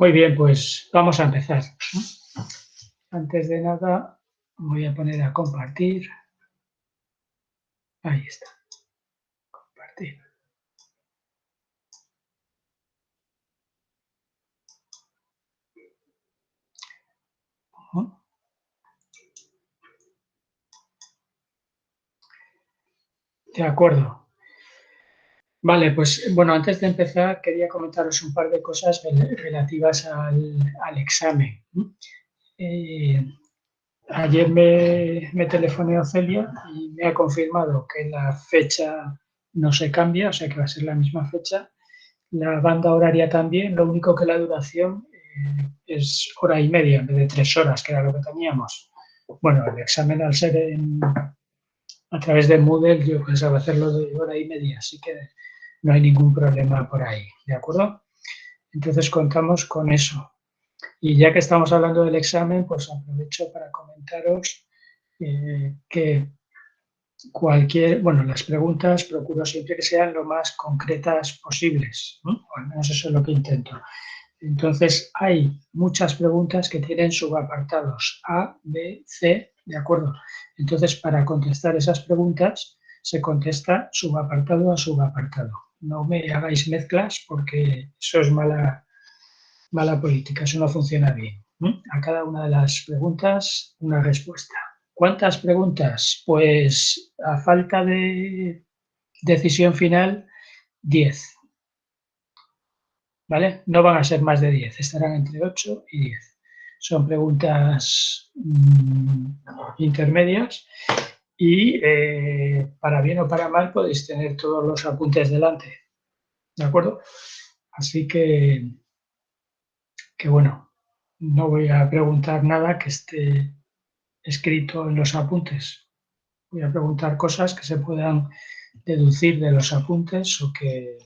Muy bien, pues vamos a empezar. Antes de nada, voy a poner a compartir. Ahí está. Compartir. De acuerdo. Vale, pues bueno, antes de empezar quería comentaros un par de cosas relativas al examen. Ayer me telefoneó Celia y me ha confirmado que la fecha no se cambia, o sea que va a ser la misma fecha. La banda horaria también, lo único que la duración es 1 hora y media en vez de 3 horas, que era lo que teníamos. Bueno, el examen al ser a través de Moodle, yo pensaba hacerlo de 1 hora y media, así que no hay ningún problema por ahí, ¿de acuerdo? Entonces contamos con eso. Y ya que estamos hablando del examen, pues aprovecho para comentaros que las preguntas procuro siempre que sean lo más concretas posibles, ¿no? O al menos eso es lo que intento. Entonces, hay muchas preguntas que tienen subapartados A, B, C, ¿de acuerdo? Entonces, para contestar esas preguntas, se contesta subapartado a subapartado. No me hagáis mezclas porque eso es mala política, eso no funciona bien. A cada una de las preguntas, una respuesta. ¿Cuántas preguntas? Pues a falta de decisión final, 10. ¿Vale? No van a ser más de 10, estarán entre 8 y 10. Son preguntas intermedias y para bien o para mal podéis tener todos los apuntes delante, ¿de acuerdo? Así que bueno, no voy a preguntar nada que esté escrito en los apuntes. Voy a preguntar cosas que se puedan deducir de los apuntes o que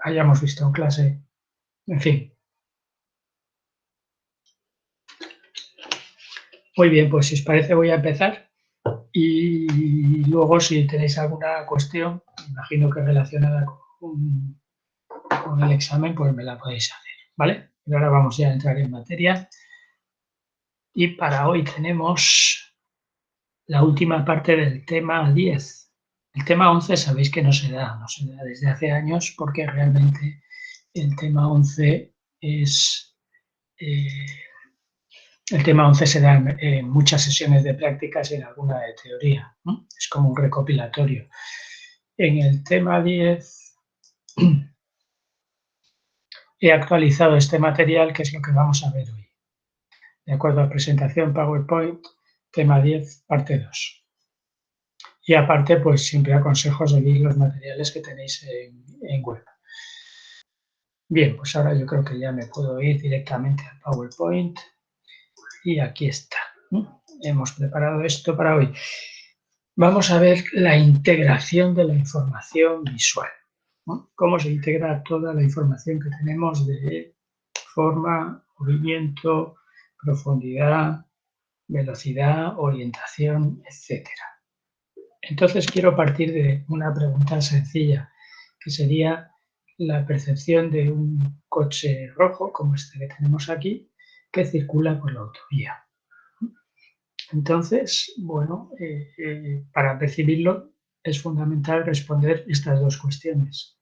hayamos visto en clase. En fin. Muy bien, pues si os parece voy a empezar y luego si tenéis alguna cuestión, imagino que relacionada con el examen, pues me la podéis hacer, ¿vale? Pero ahora vamos ya a entrar en materia y para hoy tenemos la última parte del tema 10. El tema 11 sabéis que no se da desde hace años porque realmente el tema 11 es... el tema 11 se da en muchas sesiones de prácticas y en alguna de teoría, ¿no? Es como un recopilatorio. En el tema 10 he actualizado este material, que es lo que vamos a ver hoy. De acuerdo a presentación PowerPoint, tema 10, parte 2. Y aparte, pues siempre aconsejo seguir los materiales que tenéis en web. Bien, pues ahora yo creo que ya me puedo ir directamente al PowerPoint y aquí está. Hemos preparado esto para hoy. Vamos a ver la integración de la información visual, ¿no? Cómo se integra toda la información que tenemos de forma, movimiento, profundidad, velocidad, orientación, etc. Entonces quiero partir de una pregunta sencilla, que sería la percepción de un coche rojo, como este que tenemos aquí, que circula por la autovía. Entonces, bueno, para percibirlo es fundamental responder estas dos cuestiones.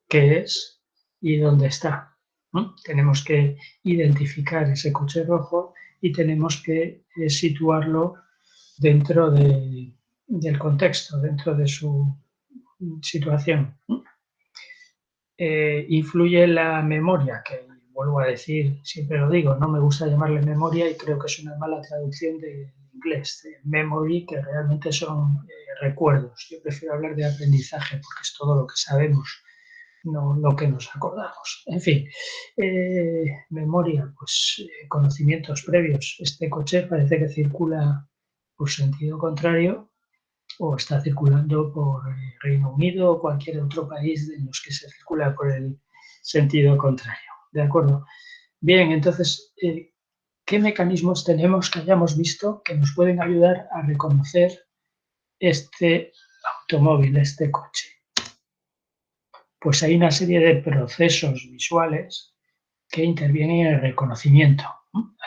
¿Qué es y dónde está? ¿No? Tenemos que identificar ese coche rojo y tenemos que situarlo dentro del contexto, dentro de su situación. Influye la memoria, que vuelvo a decir, siempre lo digo, no me gusta llamarle memoria y creo que es una mala traducción de inglés, de memory, que realmente son recuerdos. Yo prefiero hablar de aprendizaje porque es todo lo que sabemos, no lo que nos acordamos. En fin, memoria, pues conocimientos previos. Este coche parece que circula por sentido contrario o está circulando por Reino Unido o cualquier otro país en los que se circula por el sentido contrario. ¿De acuerdo? Bien, entonces, ¿qué mecanismos tenemos que hayamos visto que nos pueden ayudar a reconocer este automóvil, este coche? Pues hay una serie de procesos visuales que intervienen en el reconocimiento.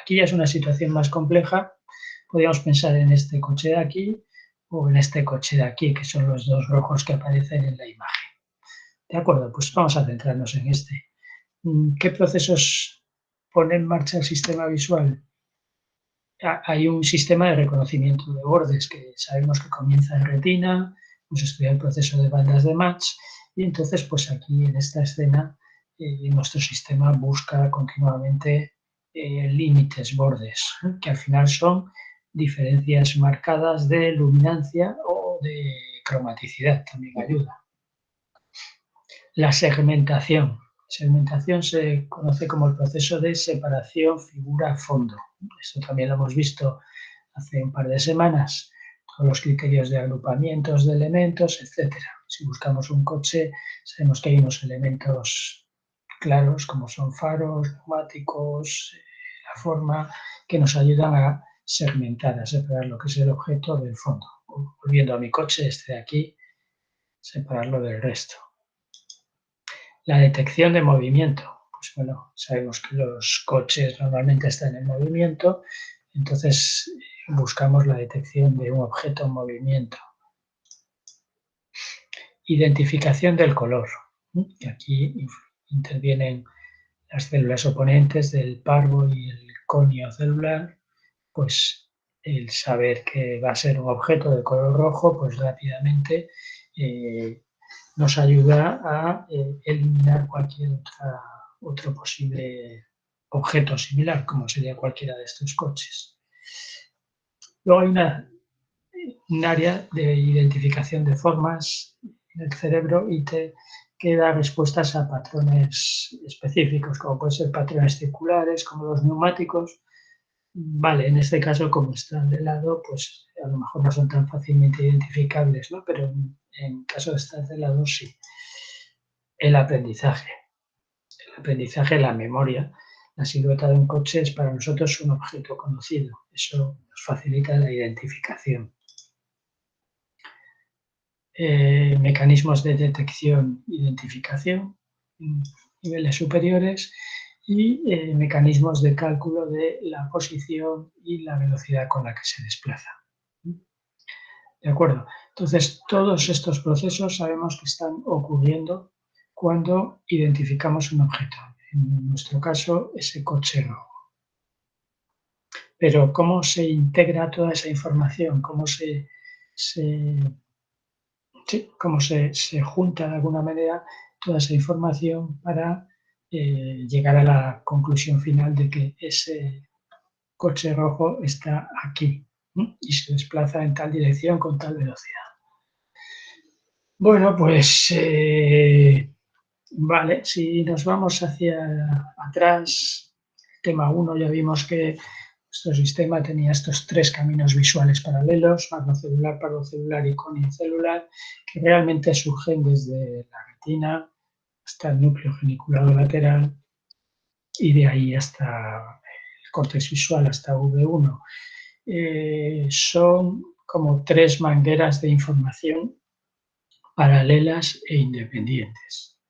Aquí ya es una situación más compleja. Podríamos pensar en este coche de aquí o en este coche de aquí, que son los dos rojos que aparecen en la imagen. De acuerdo, pues vamos a centrarnos en este. ¿Qué procesos pone en marcha el sistema visual? Hay un sistema de reconocimiento de bordes que sabemos que comienza en retina, hemos estudiado el proceso de bandas de match y entonces pues aquí en esta escena nuestro sistema busca continuamente límites, bordes, que al final son diferencias marcadas de luminancia o de cromaticidad, también ayuda. La segmentación. Segmentación se conoce como el proceso de separación figura-fondo. Esto también lo hemos visto hace un par de semanas, con los criterios de agrupamientos de elementos, etc. Si buscamos un coche, sabemos que hay unos elementos claros, como son faros, neumáticos, la forma, que nos ayudan a segmentar, a separar lo que es el objeto del fondo. Volviendo a mi coche, este de aquí, separarlo del resto. La detección de movimiento. Pues bueno, sabemos que los coches normalmente están en movimiento, entonces buscamos la detección de un objeto en movimiento. Identificación del color. Y aquí intervienen las células oponentes del parvo y el conio celular, pues el saber que va a ser un objeto de color rojo, pues rápidamente nos ayuda a eliminar cualquier otro posible objeto similar, como sería cualquiera de estos coches. Luego hay un área de identificación de formas en el cerebro que da respuestas a patrones específicos, como pueden ser patrones circulares, como los neumáticos. Vale, en este caso, como están de lado, pues a lo mejor no son tan fácilmente identificables, ¿no? Pero en caso de estar de lado, sí. El aprendizaje, la memoria. La silueta de un coche es para nosotros un objeto conocido. Eso nos facilita la identificación. Mecanismos de detección e identificación en niveles superiores y mecanismos de cálculo de la posición y la velocidad con la que se desplaza. ¿De acuerdo? Entonces, todos estos procesos sabemos que están ocurriendo cuando identificamos un objeto. En nuestro caso, ese coche rojo. Pero, ¿cómo se integra toda esa información? ¿Cómo se junta de alguna manera toda esa información para llegar a la conclusión final de que ese coche rojo está aquí y se desplaza en tal dirección con tal velocidad? Bueno, pues vale, si nos vamos hacia atrás, tema 1, ya vimos que nuestro sistema tenía estos tres caminos visuales paralelos, macrocelular, parvocelular y coniocelular, que realmente surgen desde la retina hasta el núcleo geniculado lateral y de ahí hasta el córtex visual, hasta V1. Son como tres mangueras de información paralelas e independientes.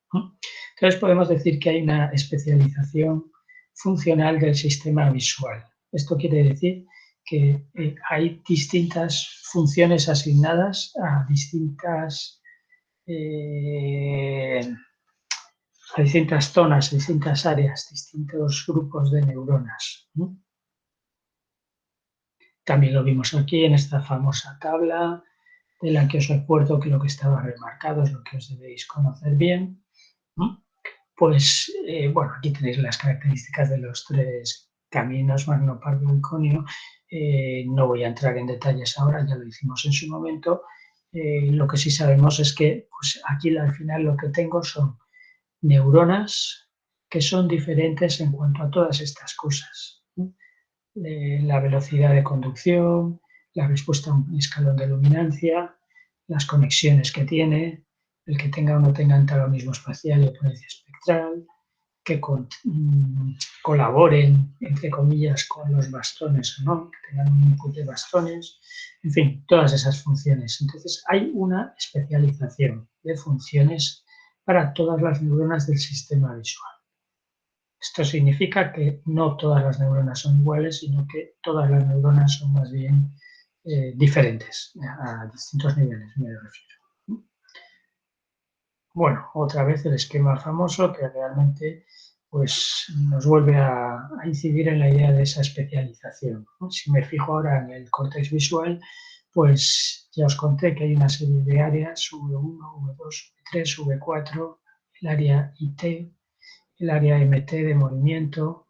Entonces podemos decir que hay una especialización funcional del sistema visual. Esto quiere decir que hay distintas funciones asignadas a distintas zonas, distintas áreas, distintos grupos de neuronas. También lo vimos aquí en esta famosa tabla, de la que os recuerdo que lo que estaba remarcado es lo que os debéis conocer bien. Pues, bueno, aquí tenéis las características de los tres caminos, magno, parvo y conio. No voy a entrar en detalles ahora, ya lo hicimos en su momento. Lo que sí sabemos es que pues, aquí al final lo que tengo son neuronas que son diferentes en cuanto a todas estas cosas. La velocidad de conducción, la respuesta a un escalón de luminancia, las conexiones que tiene, el que tenga o no tenga antagonismo espacial y oponencia espectral, que colaboren, entre comillas, con los bastones o no, que tengan un input de bastones, en fin, todas esas funciones. Entonces, hay una especialización de funciones para todas las neuronas del sistema visual. Esto significa que no todas las neuronas son iguales, sino que todas las neuronas son más bien diferentes, a distintos niveles, me refiero. Bueno, otra vez el esquema famoso que realmente pues, nos vuelve a incidir en la idea de esa especialización. Si me fijo ahora en el córtex visual, pues ya os conté que hay una serie de áreas, V1, V2, V3, V4, el área IT, el área MT de movimiento.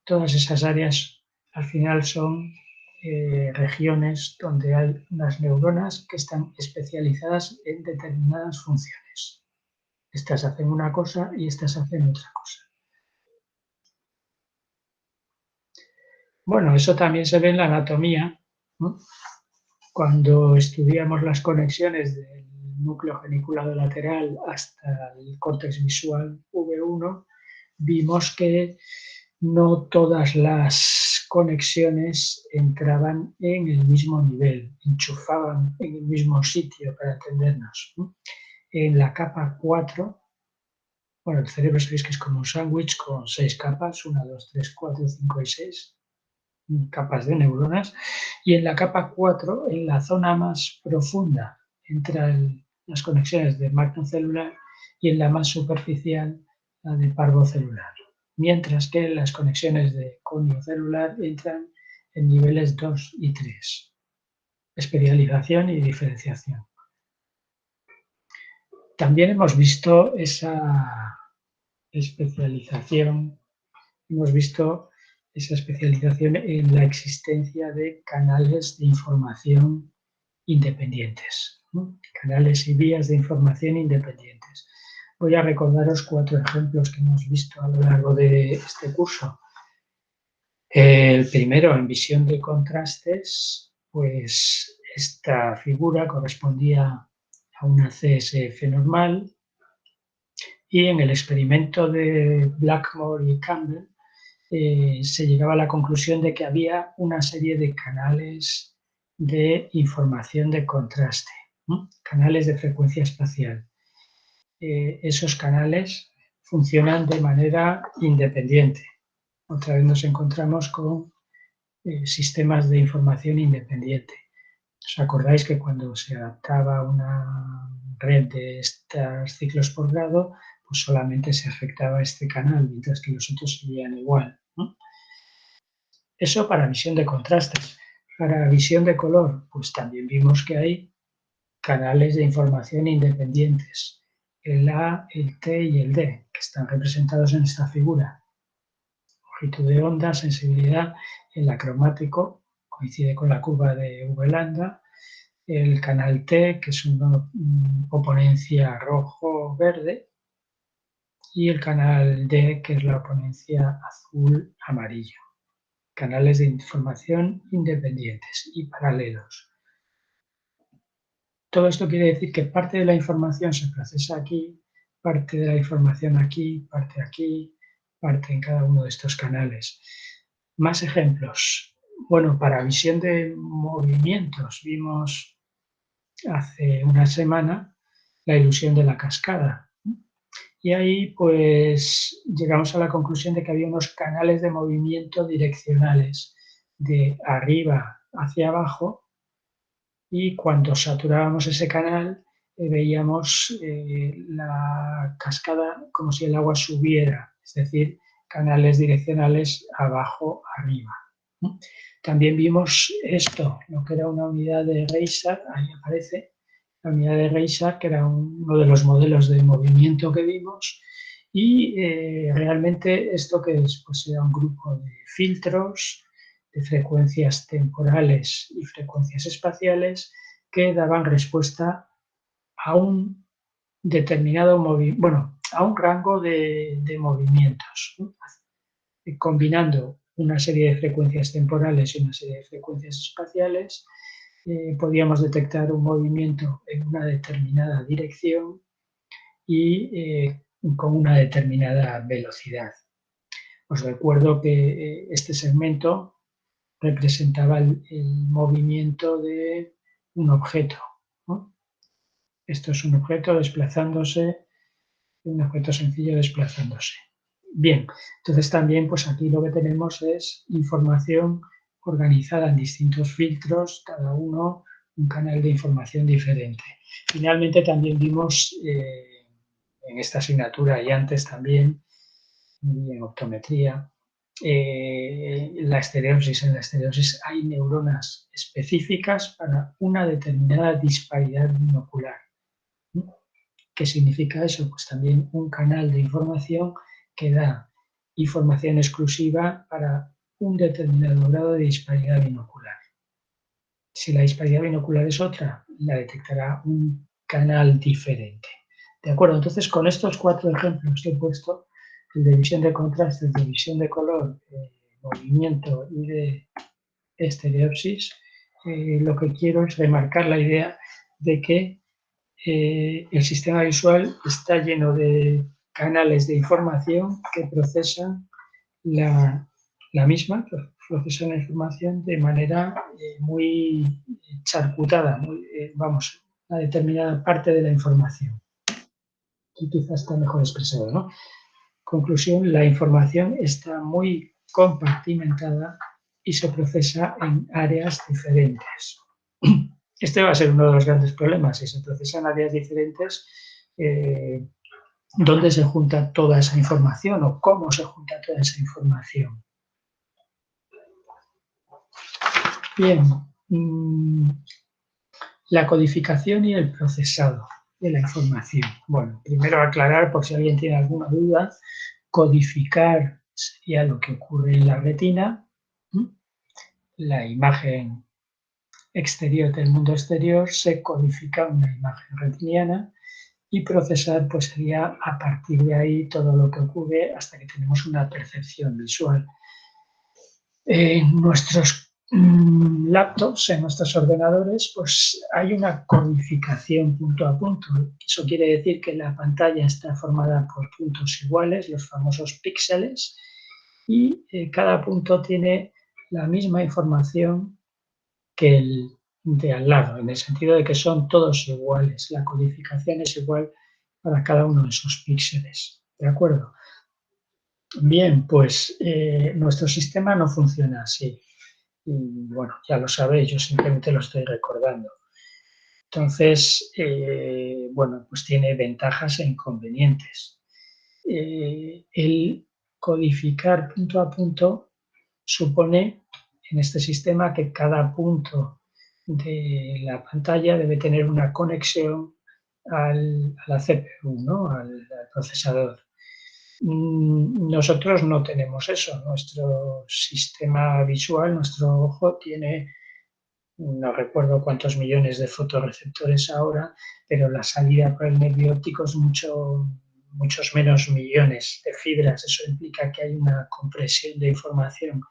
Todas esas áreas al final son regiones donde hay unas neuronas que están especializadas en determinadas funciones. Estas hacen una cosa y estas hacen otra cosa. Bueno, eso también se ve en la anatomía, ¿no? Cuando estudiamos las conexiones del núcleo geniculado lateral hasta el córtex visual V1, vimos que no todas las conexiones entraban en el mismo nivel, enchufaban en el mismo sitio, para entendernos, ¿no? En la capa 4, bueno, el cerebro sabéis que es como un sándwich con 6 capas, 1, 2, 3, 4, 5 y 6 capas de neuronas, y en la capa 4, en la zona más profunda, entran las conexiones de magno celular y en la más superficial, la de parvo celular, mientras que las conexiones de conio celular entran en niveles 2 y 3, especialización y diferenciación. También hemos visto esa especialización, en la existencia de canales de información independientes, ¿no? Canales y vías de información independientes. Voy a recordaros 4 ejemplos que hemos visto a lo largo de este curso. El primero, en visión de contrastes, pues esta figura correspondía a una CSF normal, y en el experimento de Blackmore y Campbell se llegaba a la conclusión de que había una serie de canales de información de contraste, ¿no? Canales de frecuencia espacial. Esos canales funcionan de manera independiente. Otra vez nos encontramos con sistemas de información independiente. ¿Os acordáis que cuando se adaptaba una red de estos ciclos por grado, pues solamente se afectaba este canal, mientras que los otros seguían igual, ¿no? Eso para visión de contrastes. Para visión de color, pues también vimos que hay canales de información independientes, el A, el T y el D, que están representados en esta figura. Longitud de onda, sensibilidad, el acromático, coincide con la curva de V-lambda, el canal T, que es una oponencia rojo-verde, y el canal D, que es la oponencia azul-amarillo. Canales de información independientes y paralelos. Todo esto quiere decir que parte de la información se procesa aquí, parte de la información aquí, parte en cada uno de estos canales. Más ejemplos. Bueno, para visión de movimientos vimos hace una semana la ilusión de la cascada. Y ahí pues llegamos a la conclusión de que había unos canales de movimiento direccionales de arriba hacia abajo, y cuando saturábamos ese canal veíamos la cascada como si el agua subiera, es decir, canales direccionales abajo arriba. También vimos esto, lo que era una unidad de Reysa, ahí aparece la unidad de Reysa, que era uno de los modelos de movimiento que vimos, y realmente esto que es, pues era un grupo de filtros de frecuencias temporales y frecuencias espaciales que daban respuesta a un determinado a un rango de movimientos, ¿no? Combinando una serie de frecuencias temporales y una serie de frecuencias espaciales, podíamos detectar un movimiento en una determinada dirección y con una determinada velocidad. Os recuerdo que este segmento representaba el movimiento de un objeto, ¿no? Esto es un objeto desplazándose, un objeto sencillo desplazándose. Bien, entonces también pues aquí lo que tenemos es información organizada en distintos filtros, cada uno un canal de información diferente. Finalmente también vimos en esta asignatura y antes también en optometría la estereosis. En la estereosis hay neuronas específicas para una determinada disparidad binocular. ¿Qué significa eso? Pues también un canal de información que da información exclusiva para un determinado grado de disparidad binocular. Si la disparidad binocular es otra, la detectará un canal diferente. ¿De acuerdo? Entonces, con estos 4 ejemplos que he puesto, el de visión de contraste, el de visión de color, movimiento y de estereopsis, lo que quiero es remarcar la idea de que el sistema visual está lleno de canales de información que procesan la misma, procesan la información de manera muy charcutada, vamos, una determinada parte de la información. Aquí quizás está mejor expresado, ¿no? Conclusión, la información está muy compartimentada y se procesa en áreas diferentes. Este va a ser uno de los grandes problemas. Si se procesan áreas diferentes, ¿dónde se junta toda esa información o cómo se junta toda esa información? Bien, la codificación y el procesado de la información. Bueno, primero aclarar, por si alguien tiene alguna duda, codificar sería lo que ocurre en la retina, la imagen exterior del mundo exterior se codifica en una imagen retiniana y procesar pues sería a partir de ahí todo lo que ocurre hasta que tenemos una percepción visual. En nuestros laptops, en nuestros ordenadores, pues hay una codificación punto a punto. Eso quiere decir que la pantalla está formada por puntos iguales, los famosos píxeles, y cada punto tiene la misma información que el de al lado, en el sentido de que son todos iguales. La codificación es igual para cada uno de esos píxeles. ¿De acuerdo? Bien, pues nuestro sistema no funciona así. Y bueno, ya lo sabéis, yo simplemente lo estoy recordando. Entonces, bueno, pues tiene ventajas e inconvenientes. El codificar punto a punto supone en este sistema que cada punto de la pantalla debe tener una conexión a la CPU, ¿no? al procesador. Nosotros no tenemos eso. Nuestro sistema visual, nuestro ojo tiene, no recuerdo cuántos millones de fotorreceptores ahora, pero la salida por el nervio óptico es muchos menos millones de fibras. Eso implica que hay una compresión de información.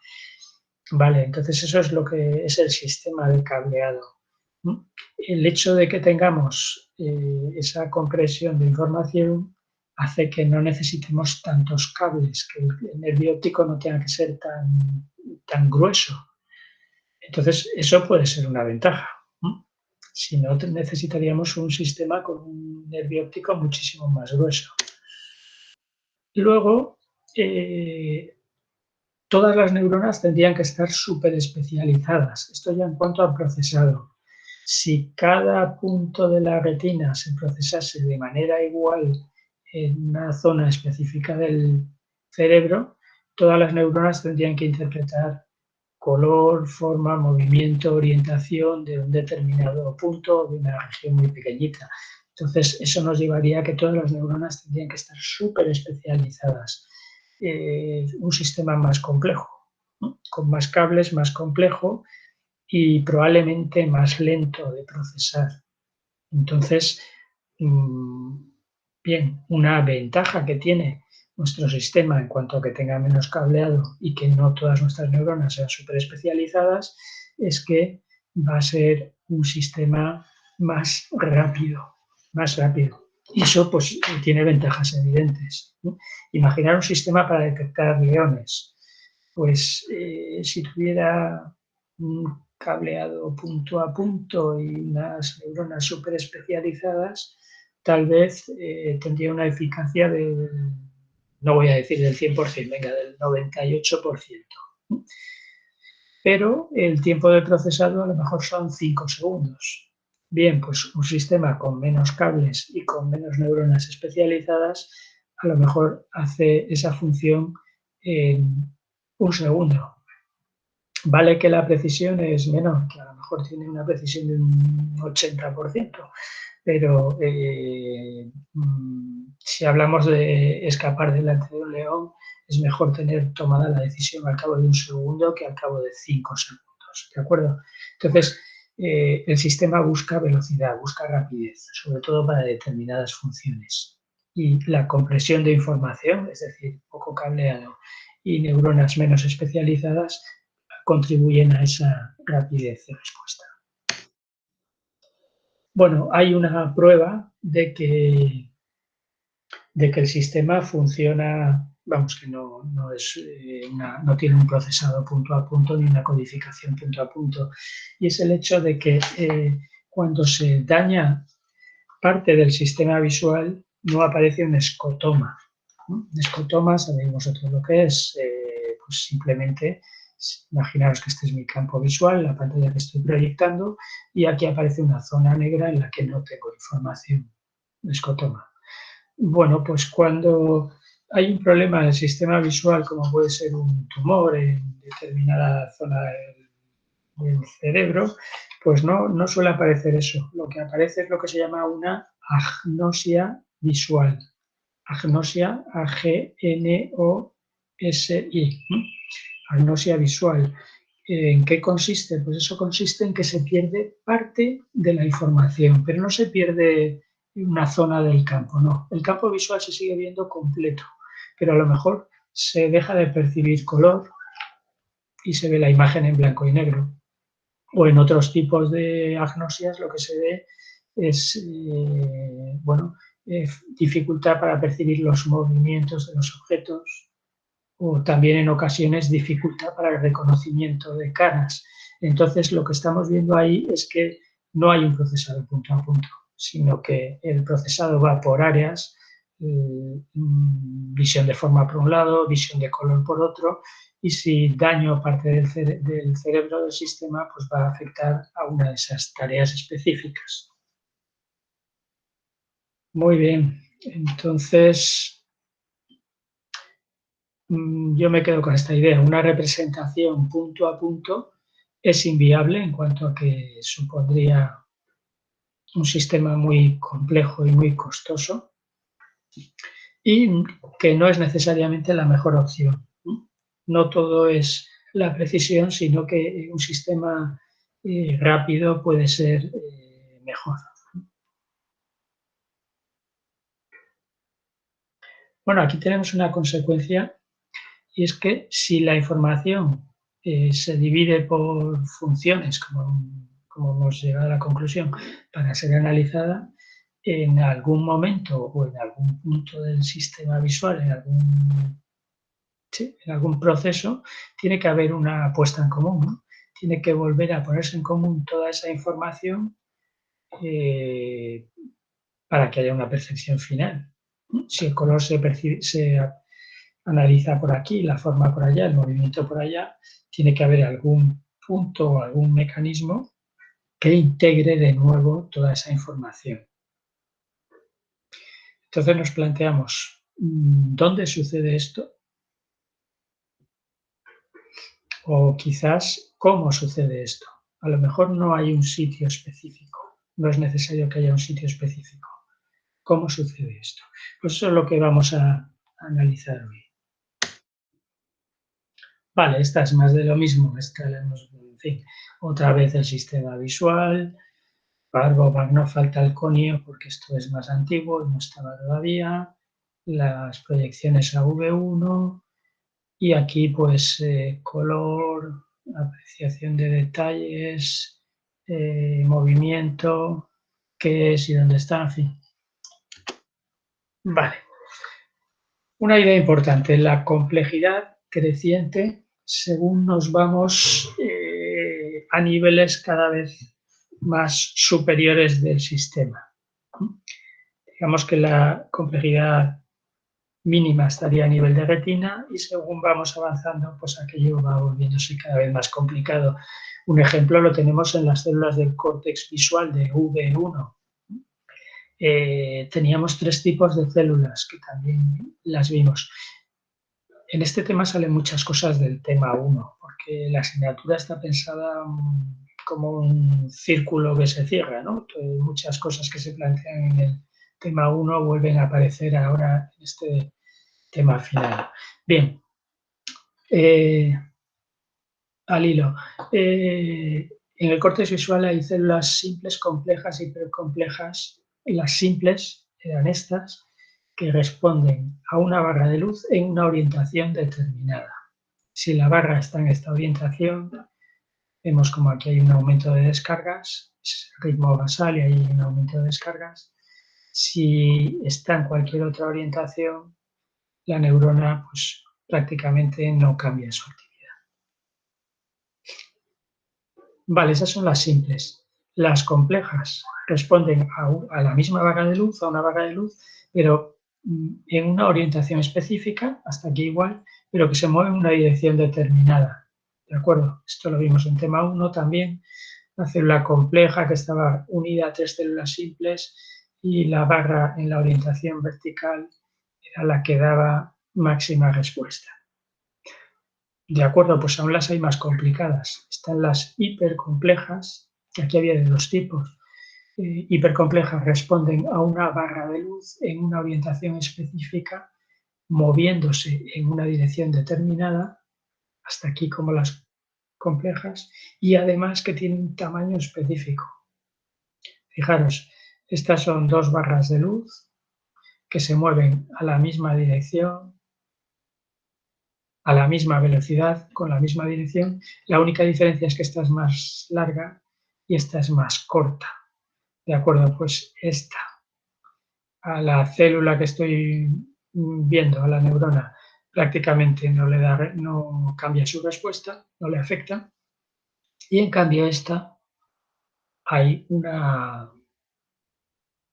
Vale, entonces eso es lo que es el sistema de cableado. El hecho de que tengamos esa compresión de información hace que no necesitemos tantos cables, que el nervio óptico no tenga que ser tan grueso. Entonces, eso puede ser una ventaja. Si no, necesitaríamos un sistema con un nervio óptico muchísimo más grueso. Luego, todas las neuronas tendrían que estar súper especializadas. Esto ya en cuanto al procesado. Si cada punto de la retina se procesase de manera igual en una zona específica del cerebro, todas las neuronas tendrían que interpretar color, forma, movimiento, orientación de un determinado punto de una región muy pequeñita. Entonces, eso nos llevaría a que todas las neuronas tendrían que estar súper especializadas. Un sistema más complejo, ¿no? Con más cables, más complejo y probablemente más lento de procesar. Entonces, bien, una ventaja que tiene nuestro sistema en cuanto a que tenga menos cableado y que no todas nuestras neuronas sean súper especializadas es que va a ser un sistema más rápido, más rápido. Y eso pues tiene ventajas evidentes, ¿no? Imaginar un sistema para detectar leones. Pues si tuviera un cableado punto a punto y unas neuronas súper especializadas, tal vez tendría una eficacia del no voy a decir del 100%, venga, del 98%. Pero el tiempo de procesado a lo mejor son 5 segundos. Bien, pues un sistema con menos cables y con menos neuronas especializadas a lo mejor hace esa función en un segundo. Vale que la precisión es menor, que a lo mejor tiene una precisión de un 80%, pero si hablamos de escapar delante de un león, es mejor tener tomada la decisión al cabo de un segundo que al cabo de 5 segundos, ¿de acuerdo? Entonces, el sistema busca velocidad, busca rapidez, sobre todo para determinadas funciones. Y la compresión de información, es decir, poco cableado y neuronas menos especializadas, contribuyen a esa rapidez de respuesta. Bueno, hay una prueba de que el sistema funciona, vamos, que no tiene un procesado punto a punto ni una codificación punto a punto. Y es el hecho de que cuando se daña parte del sistema visual no aparece un escotoma. Un escotoma, sabéis vosotros lo que es, pues simplemente imaginaros que este es mi campo visual, la pantalla que estoy proyectando, y aquí aparece una zona negra en la que no tengo información, escotoma. Bueno, pues cuando hay un problema en el sistema visual, como puede ser un tumor en determinada zona del cerebro, pues no suele aparecer eso. Lo que aparece es lo que se llama una agnosia visual. Agnosia, A-G-N-O-S-I. Agnosia visual. ¿En qué consiste? Pues eso consiste en que se pierde parte de la información, pero no se pierde una zona del campo, no. El campo visual se sigue viendo completo, pero a lo mejor se deja de percibir color y se ve la imagen en blanco y negro. O en otros tipos de agnosias lo que se ve es, dificultad para percibir los movimientos de los objetos, o también en ocasiones dificultad para el reconocimiento de caras. Entonces lo que estamos viendo ahí es que no hay un procesado punto a punto, sino que el procesado va por áreas, visión de forma por un lado, visión de color por otro, y si daño parte del cerebro del sistema, pues va a afectar a una de esas tareas específicas. Muy bien, entonces yo me quedo con esta idea. Una representación punto a punto es inviable en cuanto a que supondría un sistema muy complejo y muy costoso y que no es necesariamente la mejor opción. No todo es la precisión, sino que un sistema rápido puede ser mejor. Bueno, aquí tenemos una consecuencia y es que si la información se divide por funciones, como hemos llegado a la conclusión, para ser analizada, en algún momento o en algún punto del sistema visual, en algún proceso, tiene que haber una puesta en común, ¿no? Tiene que volver a ponerse en común toda esa información para que haya una percepción final. Si el color se analiza por aquí, la forma por allá, el movimiento por allá, tiene que haber algún punto o algún mecanismo que integre de nuevo toda esa información. Entonces nos planteamos, ¿dónde sucede esto? O quizás, ¿cómo sucede esto? A lo mejor no hay un sitio específico, no es necesario que haya un sitio específico. ¿Cómo sucede esto? Pues eso es lo que vamos a analizar hoy. Vale, esta es más de lo mismo, en fin, otra vez el sistema visual, Barbo no falta el conio porque esto es más antiguo y no estaba todavía, las proyecciones a V1 y aquí pues color, apreciación de detalles, movimiento, qué es y dónde está, en fin. Vale. Una idea importante, la complejidad creciente según nos vamos a niveles cada vez más superiores del sistema. Digamos que la complejidad mínima estaría a nivel de retina y según vamos avanzando, pues aquello va volviéndose cada vez más complicado. Un ejemplo lo tenemos en las células del córtex visual de V1. Teníamos 3 tipos de células que también las vimos. En este tema salen muchas cosas del tema 1, porque la asignatura está pensada como un círculo que se cierra, ¿no? Entonces, muchas cosas que se plantean en el tema 1 vuelven a aparecer ahora en este tema final. Bien, al hilo. En el córtex visual hay células simples, complejas, hipercomplejas. Las simples eran estas, que responden a una barra de luz en una orientación determinada. Si la barra está en esta orientación, vemos como aquí hay un aumento de descargas, es ritmo basal y hay un aumento de descargas. Si está en cualquier otra orientación, la neurona pues, prácticamente no cambia su actividad. Vale, esas son las simples. Las complejas responden a la misma barra de luz, a una barra de luz, pero en una orientación específica, hasta aquí igual, pero que se mueve en una dirección determinada. ¿De acuerdo? Esto lo vimos en tema 1 también. La célula compleja que estaba unida a 3 células simples y la barra en la orientación vertical era la que daba máxima respuesta. De acuerdo, pues aún las hay más complicadas. Están las hipercomplejas, que aquí había de 2 tipos. Hipercomplejas responden a una barra de luz en una orientación específica, moviéndose en una dirección determinada, hasta aquí como las complejas, y además que tienen un tamaño específico. Fijaros, estas son 2 barras de luz que se mueven a la misma dirección, a la misma velocidad, con la misma dirección. La única diferencia es que esta es más larga y esta es más corta. ¿De acuerdo? Pues esta, a la célula que estoy viendo, a la neurona, prácticamente no cambia su respuesta, no le afecta. Y en cambio esta, hay una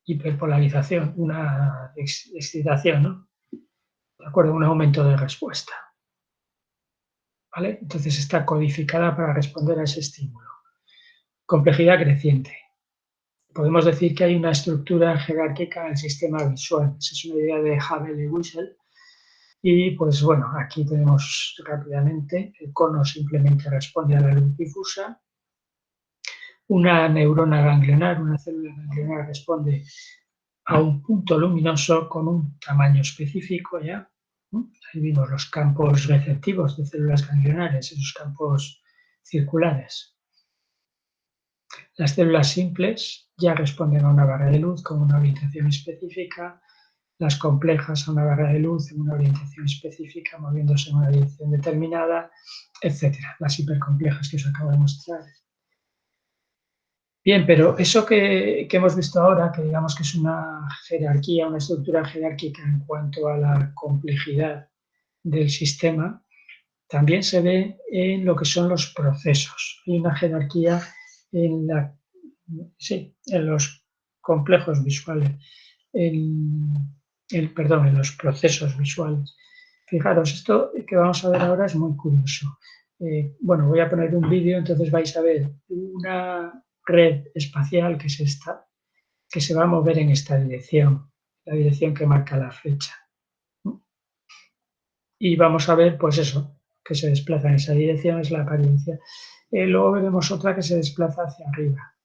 hiperpolarización, una excitación, ¿no? ¿De acuerdo? Un aumento de respuesta. ¿Vale? Entonces está codificada para responder a ese estímulo. Complejidad creciente. Podemos decir que hay una estructura jerárquica en el sistema visual. Esa es una idea de Havel y Wiesel. Y pues bueno, aquí tenemos rápidamente, el cono simplemente responde a la luz difusa. Una neurona ganglionar, una célula ganglionar responde a un punto luminoso con un tamaño específico ya. Ahí vimos los campos receptivos de células ganglionares, esos campos circulares. Las células simples ya responden a una barra de luz con una orientación específica, las complejas a una barra de luz en una orientación específica, moviéndose en una dirección determinada, etc. Las hipercomplejas que os acabo de mostrar. Bien, pero eso que hemos visto ahora, que digamos que es una jerarquía, una estructura jerárquica en cuanto a la complejidad del sistema, también se ve en lo que son los procesos. Hay una jerarquía en los complejos visuales, en los procesos visuales. Fijaros, esto que vamos a ver ahora es muy curioso. Bueno, voy a poner un vídeo, entonces vais a ver una red espacial que es esta, que se va a mover en esta dirección, la dirección que marca la flecha. Y vamos a ver, pues eso, que se desplaza en esa dirección, es la apariencia. Luego veremos otra que se desplaza hacia arriba,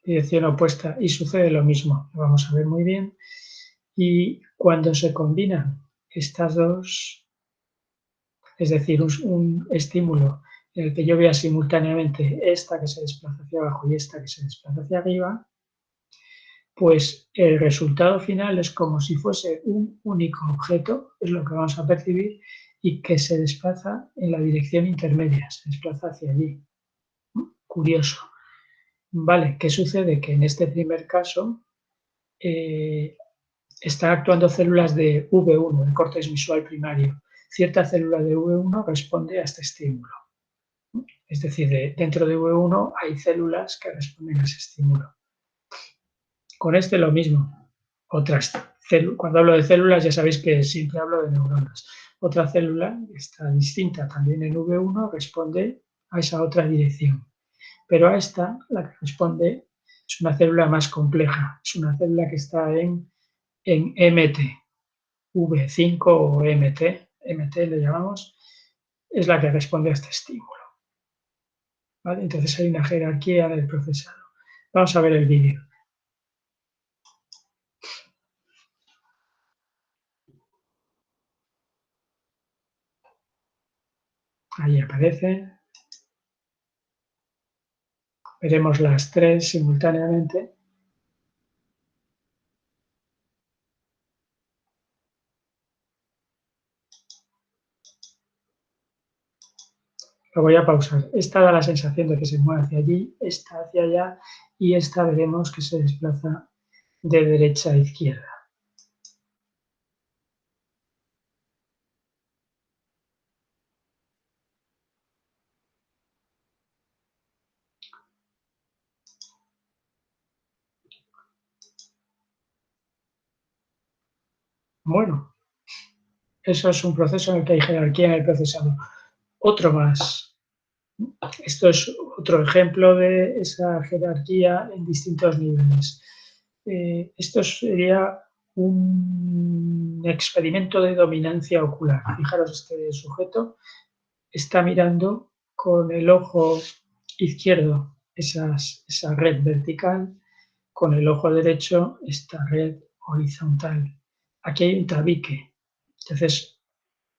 dirección opuesta, y sucede lo mismo, lo vamos a ver muy bien. Y cuando se combinan estas dos, es decir, un estímulo en el que yo vea simultáneamente esta que se desplaza hacia abajo y esta que se desplaza hacia arriba, pues el resultado final es como si fuese un único objeto, es lo que vamos a percibir, y que se desplaza en la dirección intermedia, se desplaza hacia allí. Curioso. Vale, ¿qué sucede? Que en este primer caso están actuando células de V1, el córtex visual primario. Cierta célula de V1 responde a este estímulo. Es decir, dentro de V1 hay células que responden a ese estímulo. Con este lo mismo. Otras Cuando hablo de células ya sabéis que siempre hablo de neuronas. Otra célula está distinta también en V1, responde a esa otra dirección. Pero a esta, la que responde, es una célula más compleja. Es una célula que está en MT, V5 o MT le llamamos, es la que responde a este estímulo. ¿Vale? Entonces hay una jerarquía del procesado. Vamos a ver el vídeo. Ahí aparece. Veremos las tres simultáneamente. Lo voy a pausar. Esta da la sensación de que se mueve hacia allí, esta hacia allá y esta veremos que se desplaza de derecha a izquierda. Bueno, eso es un proceso en el que hay jerarquía en el procesado. Otro más. Esto es otro ejemplo de esa jerarquía en distintos niveles. Esto sería un experimento de dominancia ocular. Fijaros, este sujeto está mirando con el ojo izquierdo esa red vertical, con el ojo derecho esta red horizontal. Aquí hay un tabique. Entonces,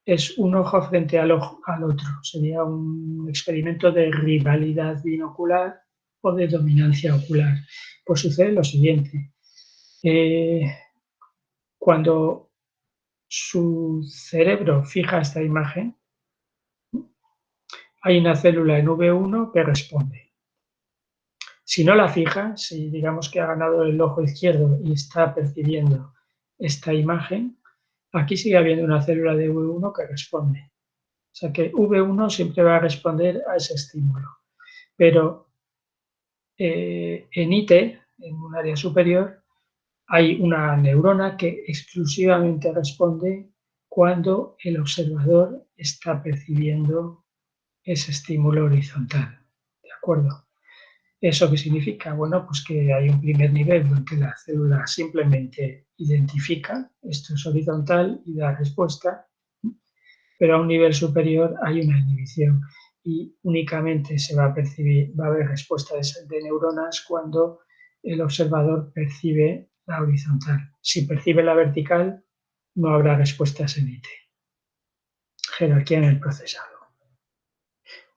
es un ojo frente al otro. Sería un experimento de rivalidad binocular o de dominancia ocular. Pues sucede lo siguiente. Cuando su cerebro fija esta imagen, hay una célula en V1 que responde. Si no la fija, si digamos que ha ganado el ojo izquierdo y está percibiendo esta imagen, aquí sigue habiendo una célula de V1 que responde. O sea que V1 siempre va a responder a ese estímulo. Pero en IT, en un área superior, hay una neurona que exclusivamente responde cuando el observador está percibiendo ese estímulo horizontal. ¿De acuerdo? ¿Eso qué significa? Bueno, pues que hay un primer nivel donde la célula simplemente identifica, esto es horizontal, y da respuesta, pero a un nivel superior hay una inhibición y únicamente se va a percibir, va a haber respuesta de neuronas cuando el observador percibe la horizontal. Si percibe la vertical, no habrá respuestas en IT. Jerarquía en el procesado.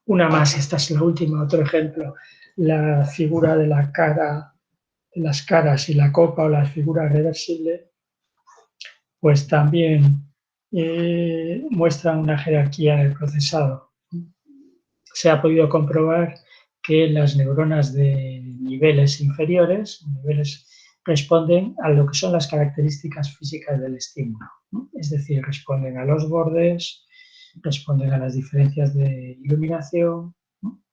Una más, esta es la última, otro ejemplo, la figura de la cara, de las caras y la copa o la figura reversible, pues también muestra una jerarquía en el procesado. Se ha podido comprobar que las neuronas de niveles inferiores responden a lo que son las características físicas del estímulo, ¿no? Es decir, responden a los bordes, responden a las diferencias de iluminación, ¿no?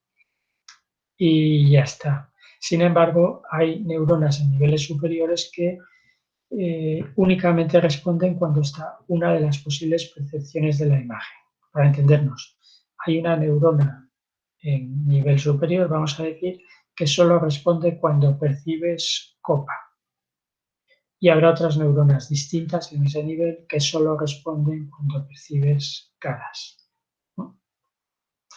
Y ya está. Sin embargo, hay neuronas en niveles superiores que únicamente responden cuando está una de las posibles percepciones de la imagen. Para entendernos, hay una neurona en nivel superior, vamos a decir, que solo responde cuando percibes copa. Y habrá otras neuronas distintas en ese nivel que solo responden cuando percibes caras, ¿no?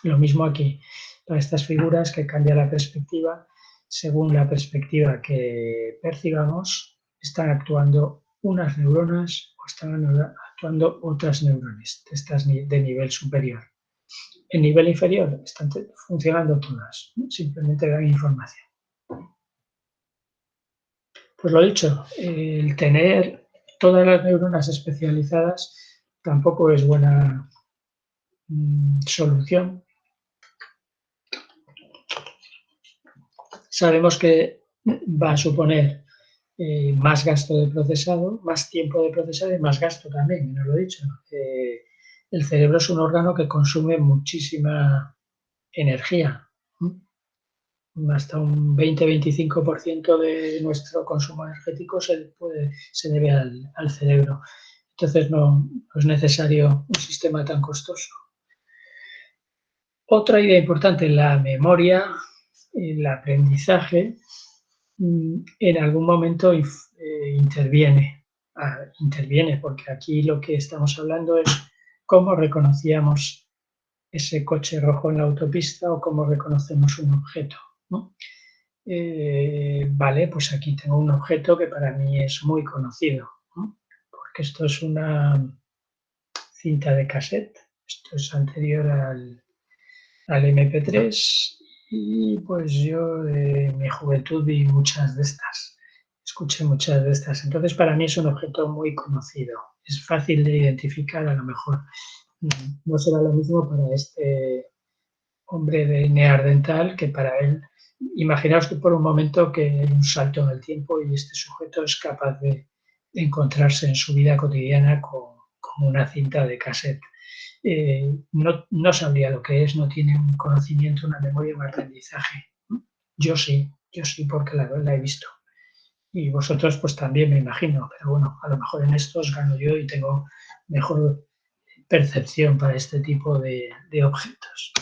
Lo mismo aquí, para estas figuras que cambia la perspectiva, según la perspectiva que percibamos, están actuando unas neuronas o están actuando otras neuronas de nivel superior. En nivel inferior están funcionando todas, ¿no? Simplemente dan información. Pues lo dicho, el tener todas las neuronas especializadas tampoco es buena solución. Sabemos que va a suponer más gasto de procesado, más tiempo de procesado y más gasto también, no lo he dicho. El cerebro es un órgano que consume muchísima energía, hasta un 20-25% de nuestro consumo energético se debe al cerebro. Entonces no es necesario un sistema tan costoso. Otra idea importante, la memoria, el aprendizaje, en algún momento interviene. Interviene porque aquí lo que estamos hablando es cómo reconocíamos ese coche rojo en la autopista o cómo reconocemos un objeto, ¿no? Vale, pues aquí tengo un objeto que para mí es muy conocido, ¿no? Porque esto es una cinta de cassette, esto es anterior al MP3 y pues yo de mi juventud vi muchas de estas, escuché muchas de estas, entonces para mí es un objeto muy conocido, es fácil de identificar, a lo mejor no será lo mismo para este hombre de neandertal que para él. Imaginaos que por un momento que hay un salto en el tiempo y este sujeto es capaz de encontrarse en su vida cotidiana con una cinta de cassette. No sabría lo que es, no tiene un conocimiento, una memoria, un aprendizaje. Yo sí porque la he visto. Y vosotros pues también me imagino, pero bueno, a lo mejor en esto os gano yo y tengo mejor percepción para este tipo de objetos.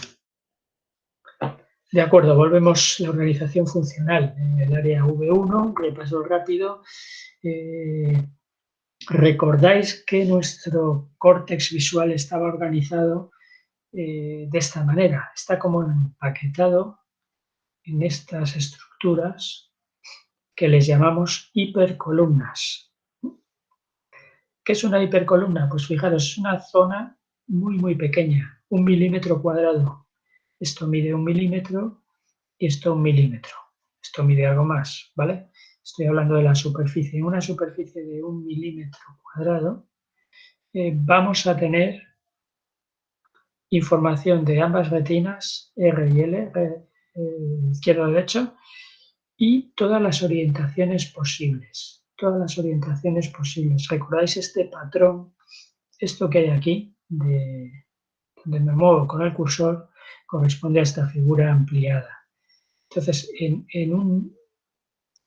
De acuerdo, volvemos a la organización funcional en el área V1, repaso rápido. Recordáis que nuestro córtex visual estaba organizado de esta manera, está como empaquetado en estas estructuras que les llamamos hipercolumnas. ¿Qué es una hipercolumna? Pues fijaros, es una zona muy pequeña, 1 milímetro cuadrado. Esto mide 1 milímetro y esto 1 milímetro. Esto mide algo más, ¿vale? Estoy hablando de la superficie. En una superficie de 1 milímetro cuadrado vamos a tener información de ambas retinas, R y L, izquierda-derecha, y todas las orientaciones posibles. Todas las orientaciones posibles. ¿Recordáis este patrón? Esto que hay aquí, donde me muevo con el cursor, corresponde a esta figura ampliada. Entonces, en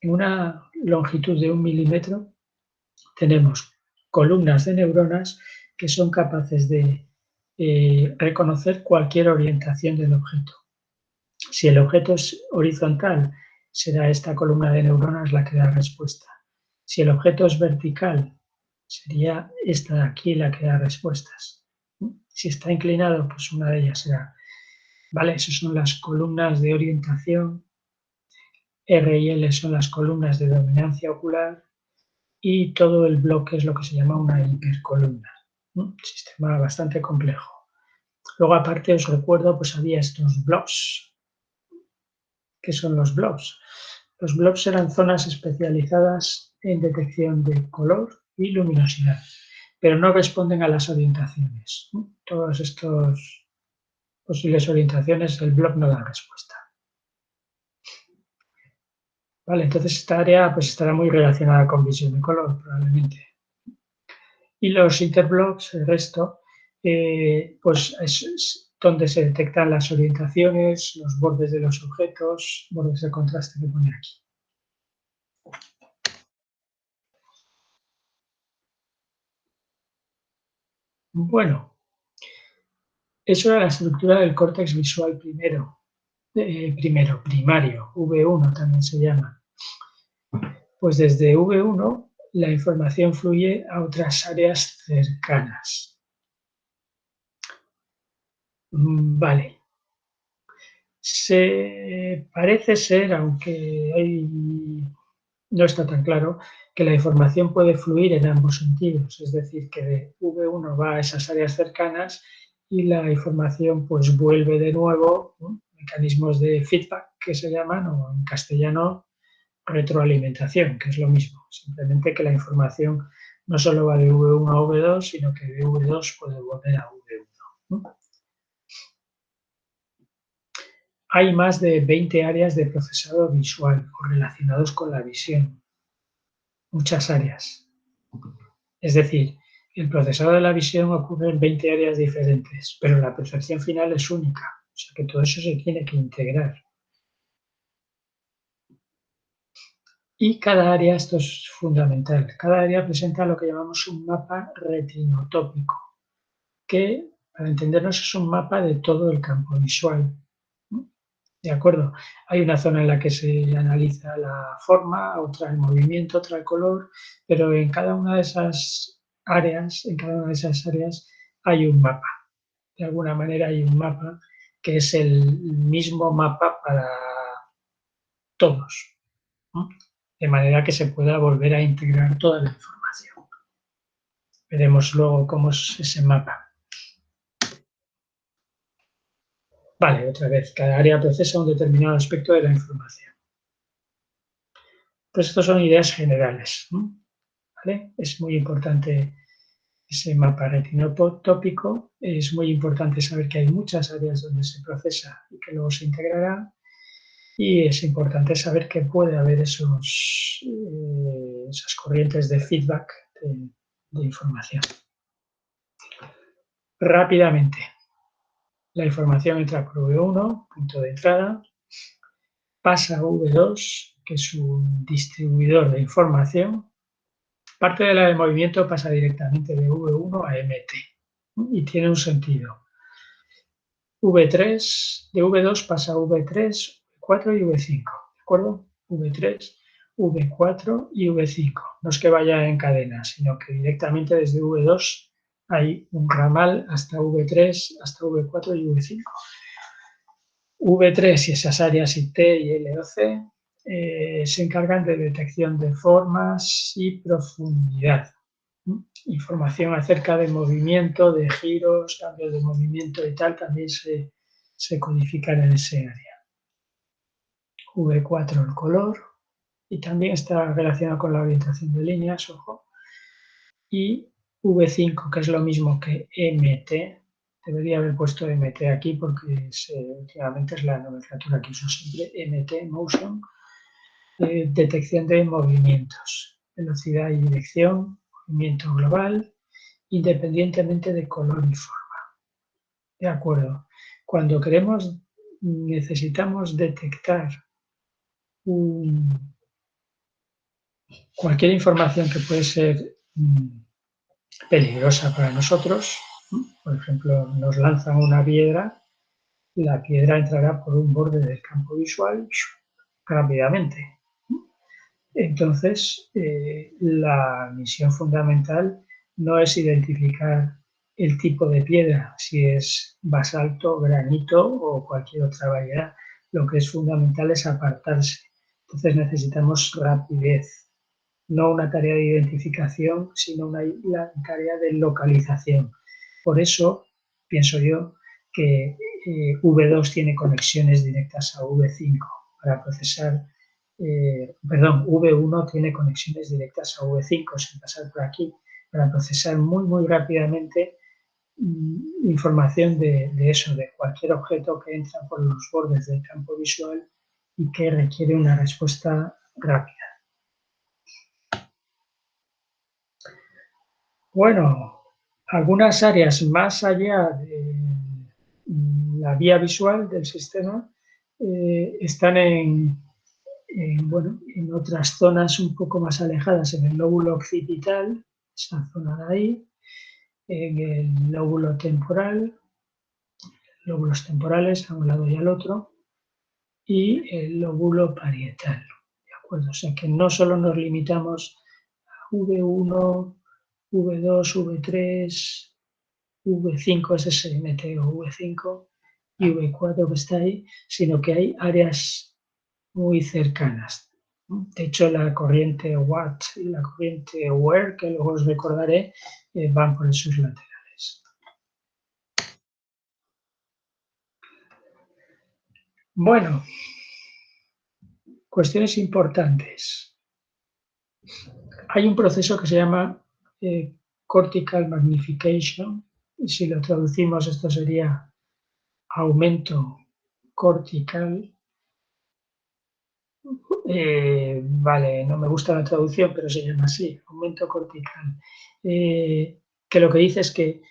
una longitud de 1 milímetro tenemos columnas de neuronas que son capaces de reconocer cualquier orientación del objeto. Si el objeto es horizontal, será esta columna de neuronas la que da respuesta. Si el objeto es vertical, sería esta de aquí la que da respuestas. Si está inclinado, pues una de ellas será. ¿Vale? Esas son las columnas de orientación. R y L son las columnas de dominancia ocular y todo el bloque es lo que se llama una hipercolumna. Un sistema bastante complejo. Luego, aparte, os recuerdo, pues había estos blobs. ¿Qué son los blobs? Los blobs eran zonas especializadas en detección de color y luminosidad, pero no responden a las orientaciones. Todas estas posibles orientaciones, el blob no da respuesta. Vale, entonces esta área pues estará muy relacionada con visión de color, probablemente. Y los interblocks, el resto, pues es donde se detectan las orientaciones, los bordes de los objetos, bordes de contraste que pone aquí. Bueno, eso era la estructura del córtex visual primario, V1 también se llama. Pues desde V1 la información fluye a otras áreas cercanas. Vale. Parece ser, aunque no está tan claro, que la información puede fluir en ambos sentidos, es decir, que de V1 va a esas áreas cercanas y la información pues vuelve de nuevo, ¿no? Mecanismos de feedback que se llaman, o en castellano retroalimentación, que es lo mismo, simplemente que la información no solo va de V1 a V2, sino que de V2 puede volver a V1, ¿no? Hay más de 20 áreas de procesado visual o relacionados con la visión, muchas áreas. Es decir, el procesado de la visión ocurre en 20 áreas diferentes, pero la percepción final es única, o sea que todo eso se tiene que integrar. Y cada área, esto es fundamental, cada área presenta lo que llamamos un mapa retinotópico, que, para entendernos, es un mapa de todo el campo visual. ¿De acuerdo? Hay una zona en la que se analiza la forma, otra el movimiento, otra el color, pero en cada una de esas áreas, hay un mapa. De alguna manera hay un mapa que es el mismo mapa para todos, ¿no? De manera que se pueda volver a integrar toda la información. Veremos luego cómo es ese mapa. Vale, otra vez, cada área procesa un determinado aspecto de la información. Pues estas son ideas generales, ¿no? ¿Vale? Es muy importante ese mapa retinotópico, es muy importante saber que hay muchas áreas donde se procesa y que luego se integrará, y es importante saber que puede haber esas corrientes de feedback de información. Rápidamente, la información entra por V1, punto de entrada, pasa a V2, que es un distribuidor de información. Parte de la de movimiento pasa directamente de V1 a MT y tiene un sentido. V3, de V2 pasa a V3, V4 y V5, ¿de acuerdo? V3, V4 y V5. No es que vaya en cadena, sino que directamente desde V2 hay un ramal hasta V3, hasta V4 y V5. V3 y esas áreas IT y LOC se encargan de detección de formas y profundidad. Información acerca de movimiento, de giros, cambios de movimiento y tal, también se codifican en ese área. V4 el color, y también está relacionado con la orientación de líneas, ojo. Y V5, que es lo mismo que MT, debería haber puesto MT aquí porque últimamente es la nomenclatura que uso siempre, MT, Motion, detección de movimientos, velocidad y dirección, movimiento global, independientemente de color y forma. De acuerdo. Cuando necesitamos detectar cualquier información que puede ser peligrosa para nosotros, por ejemplo, nos lanzan una piedra, la piedra entrará por un borde del campo visual rápidamente. Entonces, la misión fundamental no es identificar el tipo de piedra, si es basalto, granito o cualquier otra variedad. Lo que es fundamental es apartarse. Entonces necesitamos rapidez, no una tarea de identificación, sino una tarea de localización. Por eso pienso yo que V2 tiene conexiones directas a V5 para procesar. V1 tiene conexiones directas a V5 sin pasar por aquí para procesar muy rápidamente información de eso, de cualquier objeto que entra por los bordes del campo visual y que requiere una respuesta rápida. Bueno, algunas áreas más allá de la vía visual del sistema están en otras zonas un poco más alejadas, en el lóbulo occipital, esa zona de ahí, en el lóbulo temporal, lóbulos temporales a un lado y al otro, y el lóbulo parietal, ¿de acuerdo? O sea que no solo nos limitamos a V1, V2, V3, V5 es SMT o V5 y V4 que está ahí, sino que hay áreas muy cercanas. De hecho, la corriente Watt y la corriente Wear, que luego os recordaré, van por esos laterales. Bueno, cuestiones importantes. Hay un proceso que se llama cortical magnification, y si lo traducimos esto sería aumento cortical. Vale, no me gusta la traducción, pero se llama así, aumento cortical. Que lo que dice es que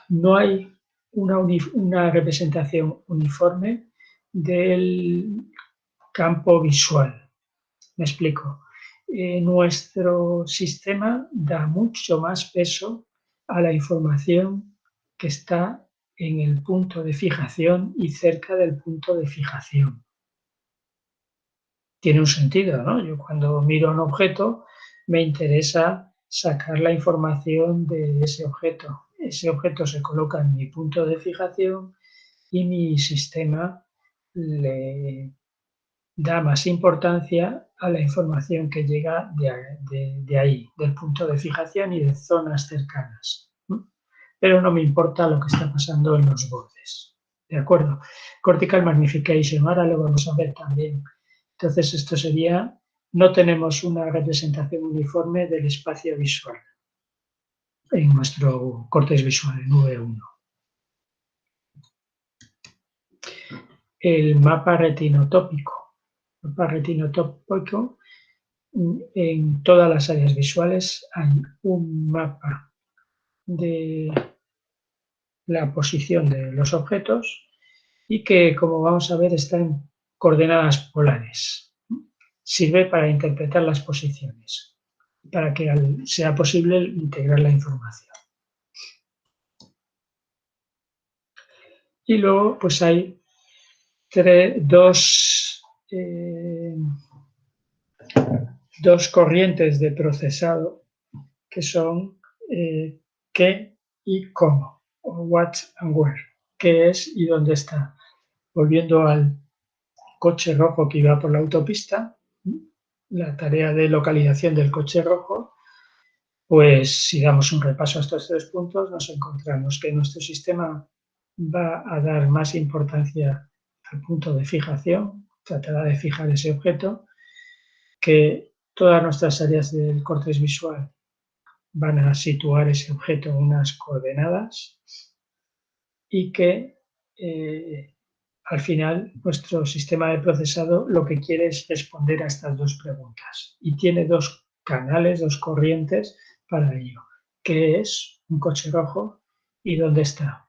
no hay una representación uniforme del campo visual. Me explico. nuestro sistema da mucho más peso a la información que está en el punto de fijación y cerca del punto de fijación. Tiene un sentido, ¿no? Yo cuando miro un objeto me interesa sacar la información de ese objeto. Ese objeto se coloca en mi punto de fijación y mi sistema le da más importancia a la información que llega de ahí, del punto de fijación y de zonas cercanas. Pero no me importa lo que está pasando en los bordes. ¿De acuerdo? Cortical Magnification, ahora lo vamos a ver también. Entonces esto sería, no tenemos una representación uniforme del espacio visual en nuestro córtex visual, en V1. El mapa retinotópico. El mapa retinotópico, en todas las áreas visuales hay un mapa de la posición de los objetos y que, como vamos a ver, está en coordenadas polares. Sirve para interpretar las posiciones, para que sea posible integrar la información. Y luego, pues hay dos corrientes de procesado que son qué y cómo, o what and where, qué es y dónde está. Volviendo al coche rojo que iba por la autopista, la tarea de localización del coche rojo, pues si damos un repaso a estos 3 puntos, nos encontramos que nuestro sistema va a dar más importancia al punto de fijación, tratará de fijar ese objeto, que todas nuestras áreas del córtex visual van a situar ese objeto en unas coordenadas y que al final nuestro sistema de procesado lo que quiere es responder a estas dos preguntas y tiene dos canales, dos corrientes para ello. ¿Qué es un coche rojo y dónde está?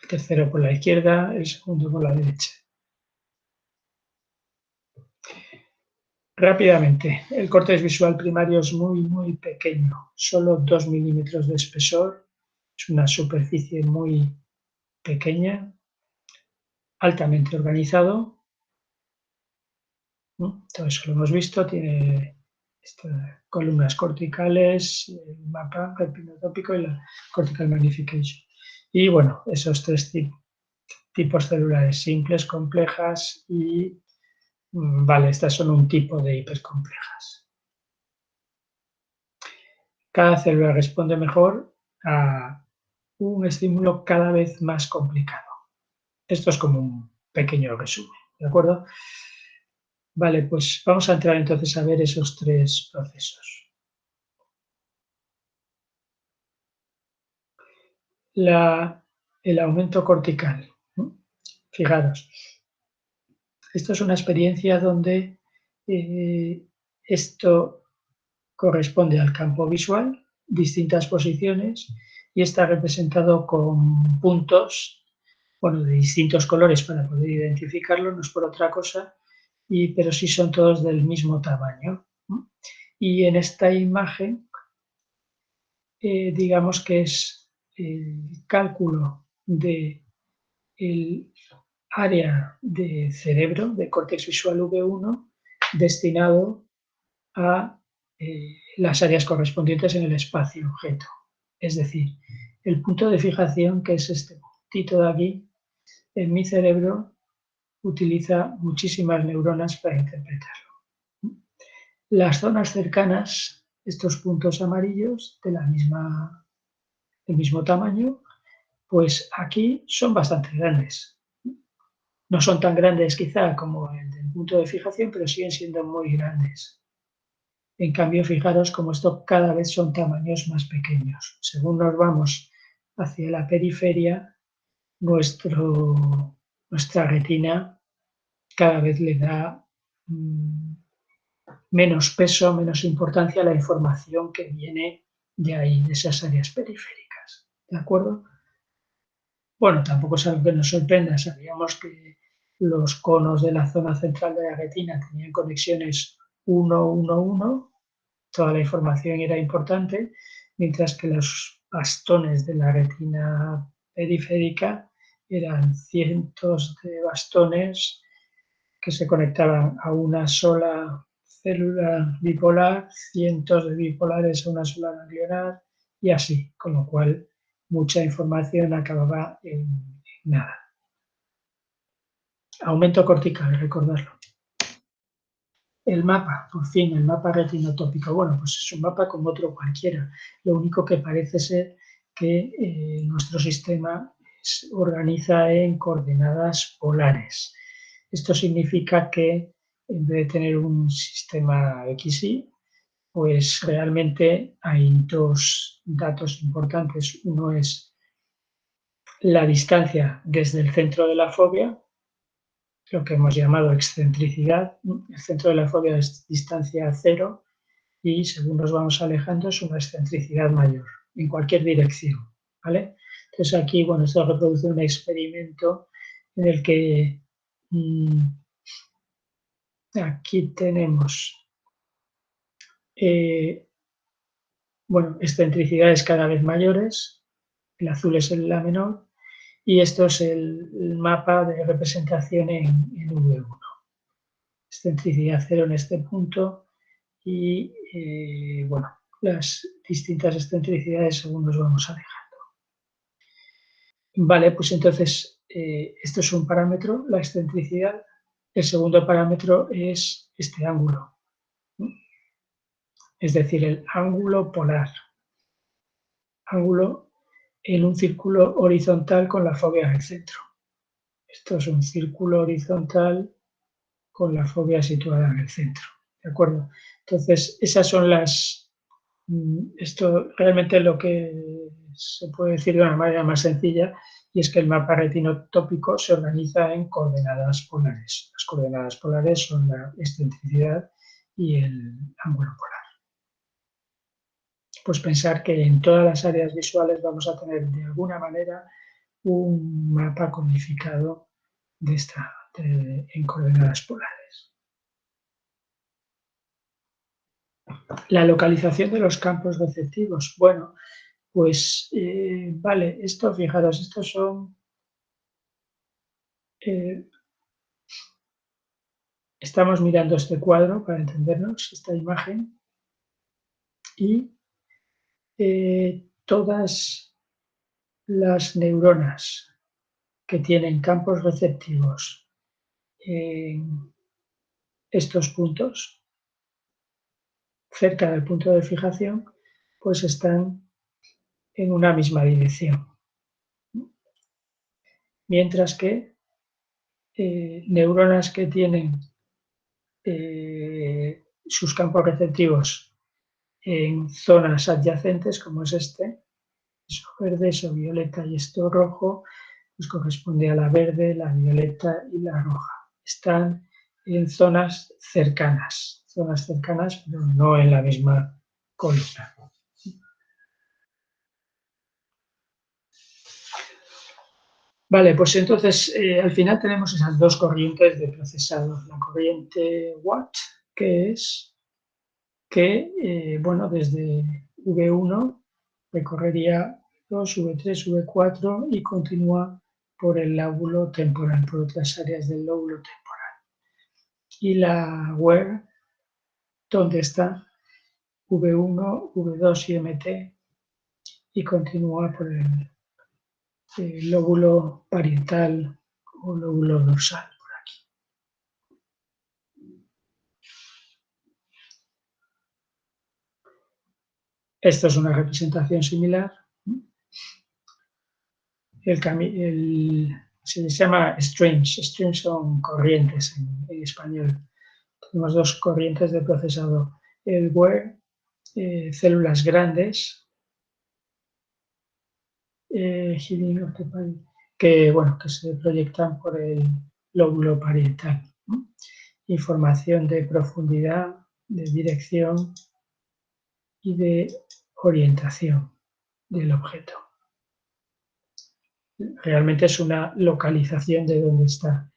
El tercero por la izquierda, el segundo por la derecha. Rápidamente, el córtex visual primario es muy pequeño, solo 2 milímetros de espesor, es una superficie muy pequeña, altamente organizado, ¿no? Todo eso lo hemos visto, tiene columnas corticales, el mapa retinotópico y la cortical magnification. Y bueno, esos 3 tipos celulares simples, complejas y, vale, estas son un tipo de hipercomplejas. Cada célula responde mejor a un estímulo cada vez más complicado. Esto es como un pequeño resumen, ¿de acuerdo? Vale, pues vamos a entrar entonces a ver esos 3 procesos. El aumento cortical. Fijaros, esto es una experiencia donde esto corresponde al campo visual, distintas posiciones, y está representado con puntos, bueno, de distintos colores para poder identificarlo, no es por otra cosa, pero sí son todos del mismo tamaño. Y en esta imagen, digamos que es el cálculo del área de cerebro, de córtex visual V1, destinado a las áreas correspondientes en el espacio objeto. Es decir, el punto de fijación, que es este puntito de aquí, en mi cerebro utiliza muchísimas neuronas para interpretarlo. Las zonas cercanas, estos puntos amarillos del mismo tamaño, pues aquí son bastante grandes. No son tan grandes quizá como el del punto de fijación, pero siguen siendo muy grandes. En cambio, fijaros como esto cada vez son tamaños más pequeños. Según nos vamos hacia la periferia, nuestra retina cada vez le da menos peso, menos importancia a la información que viene de ahí, de esas áreas periféricas. ¿De acuerdo? Bueno, tampoco es algo que nos sorprenda. Sabíamos que los conos de la zona central de la retina tenían conexiones 1, 1, 1, toda la información era importante, mientras que los bastones de la retina periférica eran cientos de bastones que se conectaban a una sola célula bipolar, cientos de bipolares a una sola ganglionar y así, con lo cual mucha información acababa en nada. Aumento cortical, recordarlo. El mapa, por fin, el mapa retinotópico. Bueno, pues es un mapa como otro cualquiera. Lo único que parece ser que nuestro sistema se organiza en coordenadas polares. Esto significa que en vez de tener un sistema XY, pues realmente hay dos datos importantes. Uno es la distancia desde el centro de la fobia, lo que hemos llamado excentricidad. El centro de la fobia es distancia cero y según nos vamos alejando es una excentricidad mayor en cualquier dirección, ¿vale? Entonces aquí, bueno, esto reproduce un experimento en el que aquí tenemos bueno, excentricidades cada vez mayores, el azul es la menor, y esto es el mapa de representación en V1. Excentricidad cero en este punto y, bueno, las distintas excentricidades según nos vamos alejando. Vale, pues entonces, esto es un parámetro, la excentricidad. El segundo parámetro es este ángulo, es decir, el ángulo polar. Ángulo en un círculo horizontal con la fobia en el centro. Esto es un círculo horizontal con la fobia situada en el centro, ¿de acuerdo? Entonces, esas son las... Esto realmente lo que se puede decir de una manera más sencilla y es que el mapa retinotópico se organiza en coordenadas polares. Las coordenadas polares son la excentricidad y el ángulo polar. Pues pensar que en todas las áreas visuales vamos a tener de alguna manera un mapa codificado en coordenadas polares. La localización de los campos receptivos. Bueno, pues vale, esto, fijaros, estos son... estamos mirando este cuadro para entendernos, esta imagen, y todas las neuronas que tienen campos receptivos en estos puntos, cerca del punto de fijación, pues están en una misma dirección. Mientras que neuronas que tienen sus campos receptivos en zonas adyacentes, como es este, eso verde, eso violeta y esto rojo, pues corresponde a la verde, la violeta y la roja. Están en zonas cercanas, pero no en la misma columna. Vale, pues entonces al final tenemos esas dos corrientes de procesado. La corriente Watt, que es que, bueno, desde V1 recorrería V2, V3, V4 y continúa por el lóbulo temporal, por otras áreas del lóbulo temporal. Y la WER, ¿dónde está? V1, V2 y MT y continúa por el lóbulo parietal o lóbulo dorsal. Esto es una representación similar. Se llama streams. Streams son corrientes en español. Tenemos dos corrientes de procesado. El WER, células grandes, que, bueno, que se proyectan por el lóbulo parietal. Información de profundidad, de dirección y de orientación del objeto. Realmente es una localización de dónde está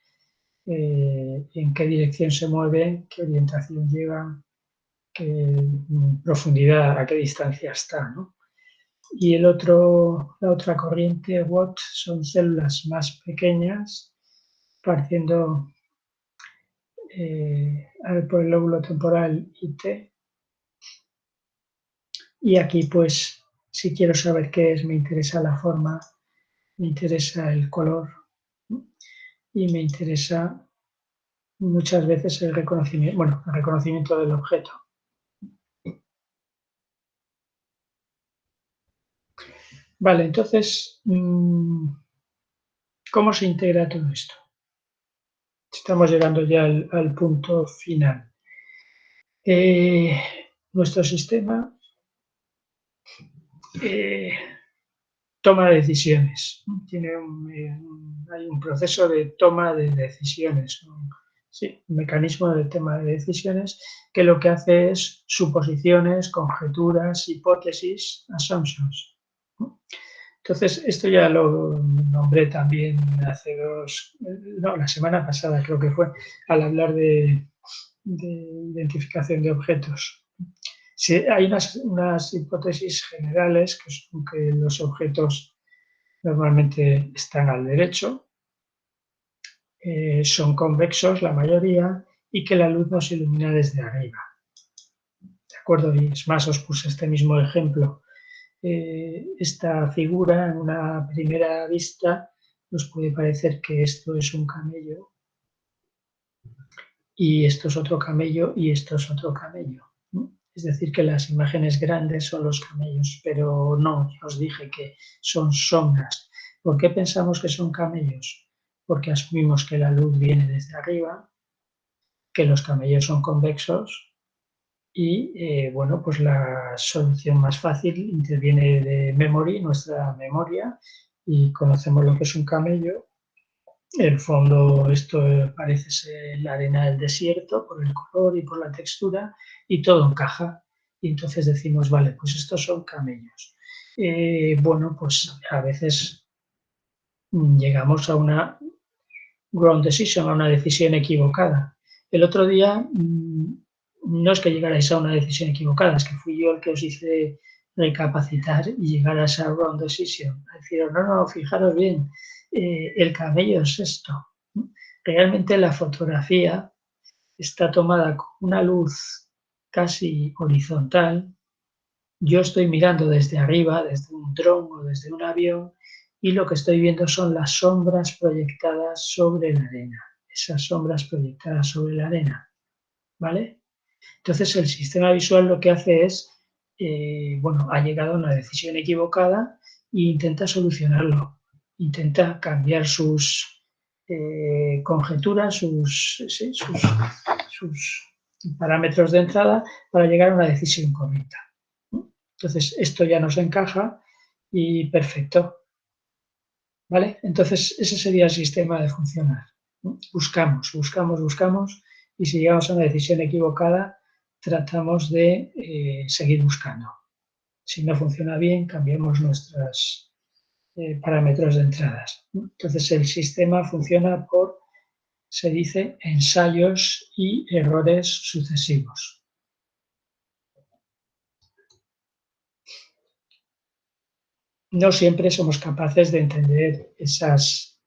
en qué dirección se mueve, qué orientación lleva, qué profundidad, a qué distancia está, ¿no? Y la otra corriente, Watt, son células más pequeñas, partiendo por el lóbulo temporal IT. Y aquí, pues, si quiero saber qué es, me interesa la forma, me interesa el color y me interesa muchas veces el reconocimiento del objeto. Vale, entonces, ¿cómo se integra todo esto? Estamos llegando ya al punto final. Nuestro sistema toma decisiones. Hay un proceso de toma de decisiones, sí, un mecanismo de toma de decisiones que lo que hace es suposiciones, conjeturas, hipótesis, assumptions. Entonces, esto ya lo nombré también la semana pasada creo que fue, al hablar de identificación de objetos. Sí, hay unas hipótesis generales que son que los objetos normalmente están al derecho, son convexos la mayoría y que la luz nos ilumina desde arriba. ¿De acuerdo? Y es más, os puse este mismo ejemplo. Esta figura en una primera vista nos puede parecer que esto es un camello y esto es otro camello y esto es otro camello. Es decir, que las imágenes grandes son los camellos, pero no, os dije que son sombras. ¿Por qué pensamos que son camellos? Porque asumimos que la luz viene desde arriba, que los camellos son convexos y, bueno, pues la solución más fácil interviene de memory, nuestra memoria, y conocemos lo que es un camello. El fondo, esto parece ser la arena del desierto por el color y por la textura y todo encaja. Y entonces decimos, vale, pues estos son camellos. Bueno, pues a veces llegamos a una wrong decision, a una decisión equivocada. El otro día no es que llegarais a una decisión equivocada, es que fui yo el que os hice recapacitar y llegar a esa wrong decision. A decir, no, fijaros bien, el camello es esto. Realmente la fotografía está tomada con una luz casi horizontal. Yo estoy mirando desde arriba, desde un dron o desde un avión, y lo que estoy viendo son las sombras proyectadas sobre la arena. Esas sombras proyectadas sobre la arena, ¿vale? Entonces el sistema visual lo que hace es, ha llegado a una decisión equivocada e intenta solucionarlo. Intenta cambiar sus conjeturas, sus parámetros de entrada para llegar a una decisión correcta. Entonces, esto ya nos encaja y perfecto. ¿Vale? Entonces, ese sería el sistema de funcionar. Buscamos y si llegamos a una decisión equivocada, tratamos de seguir buscando. Si no funciona bien, cambiamos nuestros parámetros de entradas. Entonces, el sistema funciona por, se dice, ensayos y errores sucesivos. No siempre somos capaces de entender esas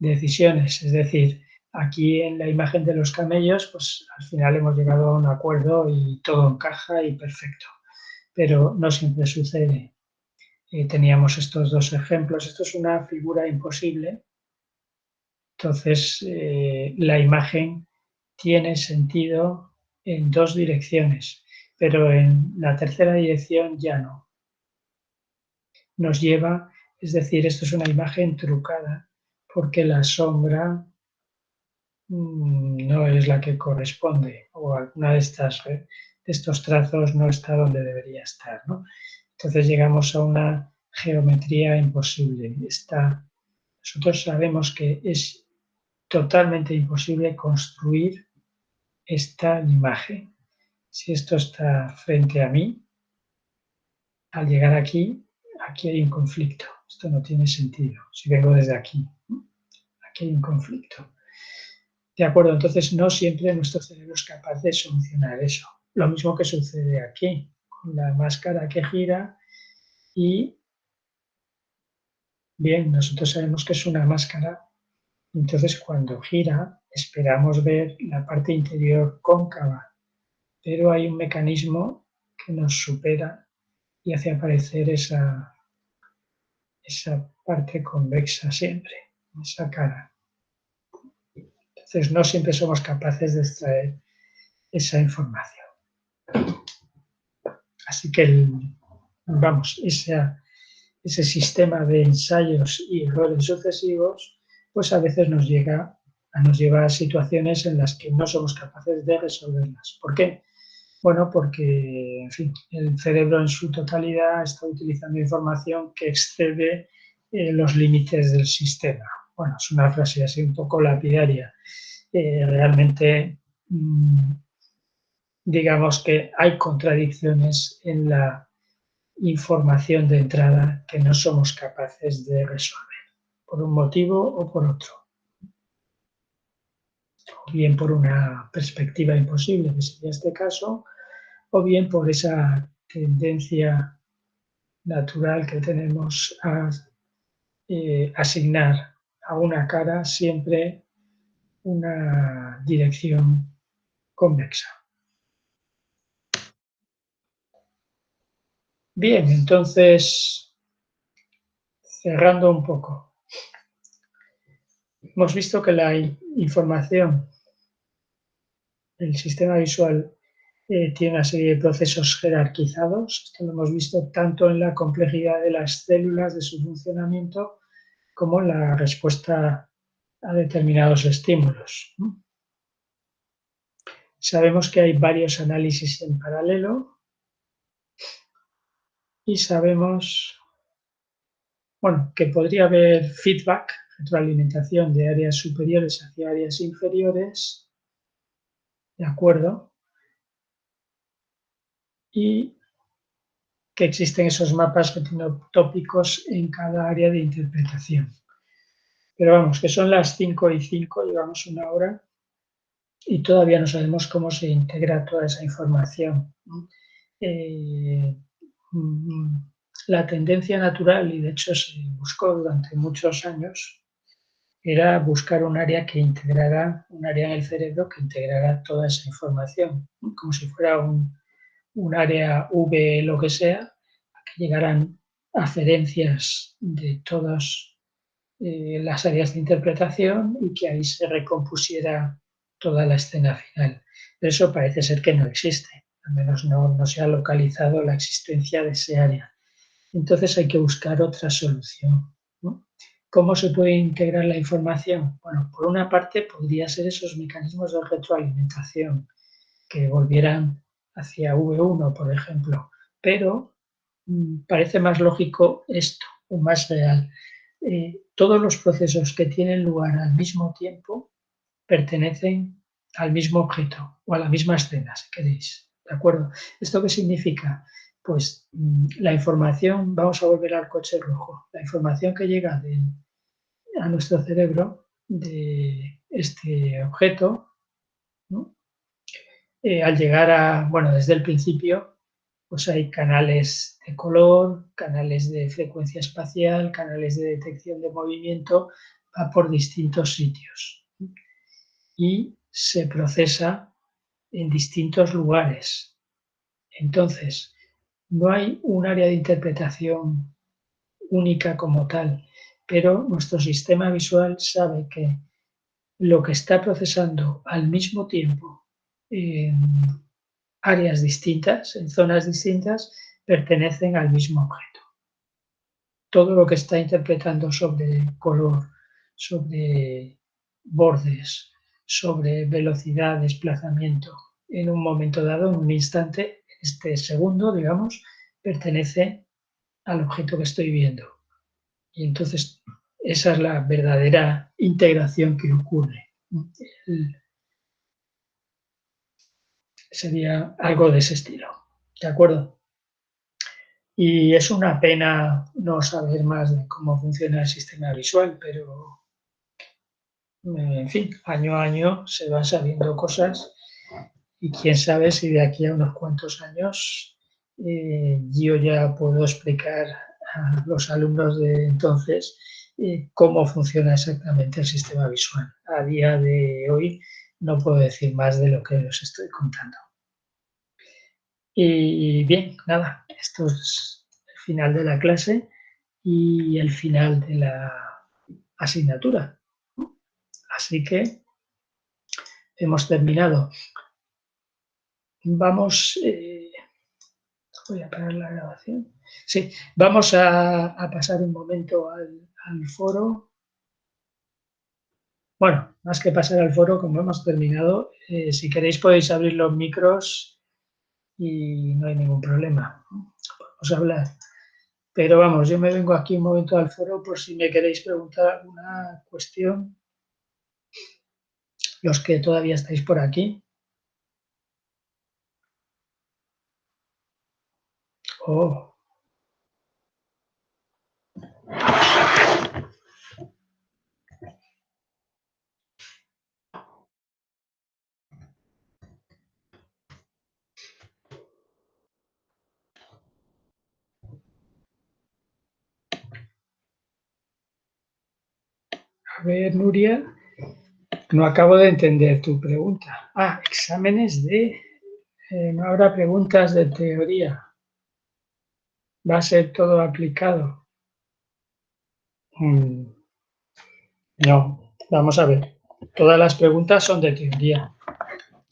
decisiones. Es decir, aquí en la imagen de los camellos, pues al final hemos llegado a un acuerdo y todo encaja y perfecto. Pero no siempre sucede. Teníamos estos dos ejemplos. Esto es una figura imposible. Entonces, la imagen tiene sentido en dos direcciones, pero en la tercera dirección ya no. Nos lleva, es decir, esto es una imagen trucada, porque la sombra no es la que corresponde o alguna de estos trazos no está donde debería estar, ¿no? Entonces llegamos a una geometría imposible. Nosotros sabemos que es totalmente imposible construir esta imagen. Si esto está frente a mí, al llegar aquí hay un conflicto. Esto no tiene sentido. Si vengo desde aquí hay un conflicto. ¿De acuerdo? Entonces, no siempre nuestro cerebro es capaz de solucionar eso. Lo mismo que sucede aquí, con la máscara que gira y, bien, nosotros sabemos que es una máscara, entonces cuando gira esperamos ver la parte interior cóncava, pero hay un mecanismo que nos supera y hace aparecer esa parte convexa siempre, esa cara. Entonces, no siempre somos capaces de extraer esa información. Así que, vamos, ese sistema de ensayos y errores sucesivos, pues a veces nos lleva a situaciones en las que no somos capaces de resolverlas. ¿Por qué? Bueno, porque, en fin, el cerebro en su totalidad está utilizando información que excede los límites del sistema. Bueno, es una frase así un poco lapidaria. Realmente, digamos que hay contradicciones en la información de entrada que no somos capaces de resolver, por un motivo o por otro. O bien por una perspectiva imposible, que sería este caso, o bien por esa tendencia natural que tenemos a asignar a una cara siempre una dirección convexa. Bien, entonces, cerrando un poco, hemos visto que la información, el sistema visual tiene una serie de procesos jerarquizados. Esto lo hemos visto tanto en la complejidad de las células, de su funcionamiento, como en la respuesta a determinados estímulos. Sabemos que hay varios análisis en paralelo y sabemos, bueno, que podría haber feedback, retroalimentación de áreas superiores hacia áreas inferiores, ¿de acuerdo? Y que existen esos mapas fenotópicos en cada área de interpretación. Pero vamos, que son las 5:05, llevamos una hora y todavía no sabemos cómo se integra toda esa información. La tendencia natural, y de hecho se buscó durante muchos años, era buscar un área que integrara, un área en el cerebro que integrara toda esa información, como si fuera un área V, lo que sea, que llegaran aferencias de todas las áreas de interpretación y que ahí se recompusiera toda la escena final. Pero eso parece ser que no existe, al menos no se ha localizado la existencia de ese área. Entonces hay que buscar otra solución, ¿no? ¿Cómo se puede integrar la información? Bueno, por una parte podría ser esos mecanismos de retroalimentación que volvieran hacia V1, por ejemplo, pero parece más lógico esto, o más real. Todos los procesos que tienen lugar al mismo tiempo pertenecen al mismo objeto o a la misma escena, si queréis. ¿De acuerdo? ¿Esto qué significa? Pues la información, vamos a volver al coche rojo, la información que llega a nuestro cerebro de este objeto, ¿no? Al llegar bueno, desde el principio, pues hay canales de color, canales de frecuencia espacial, canales de detección de movimiento, va por distintos sitios y se procesa en distintos lugares. Entonces, no hay un área de interpretación única como tal, pero nuestro sistema visual sabe que lo que está procesando al mismo tiempo en áreas distintas, en zonas distintas, pertenecen al mismo objeto. Todo lo que está interpretando sobre color, sobre bordes, sobre velocidad, desplazamiento, en un momento dado, en un instante, este segundo, digamos, pertenece al objeto que estoy viendo. Y entonces esa es la verdadera integración que ocurre. Sería algo de ese estilo. ¿De acuerdo? Y es una pena no saber más de cómo funciona el sistema visual, pero en fin, año a año se van sabiendo cosas y quién sabe si de aquí a unos cuantos años yo ya puedo explicar a los alumnos de entonces cómo funciona exactamente el sistema visual. A día de hoy no puedo decir más de lo que os estoy contando. Y bien, nada, esto es el final de la clase y el final de la asignatura. Así que hemos terminado. Vamos, voy a parar la grabación. Sí, vamos a pasar un momento al foro. Bueno, más que pasar al foro, como hemos terminado, si queréis podéis abrir los micros y no hay ningún problema. Podemos hablar. Pero vamos, yo me vengo aquí un momento al foro por si me queréis preguntar alguna cuestión. Los que todavía estáis por aquí. Oh, a ver, Nuria, no acabo de entender tu pregunta. Ah, exámenes de... no habrá preguntas de teoría. Va a ser todo aplicado. No, vamos a ver. Todas las preguntas son de teoría.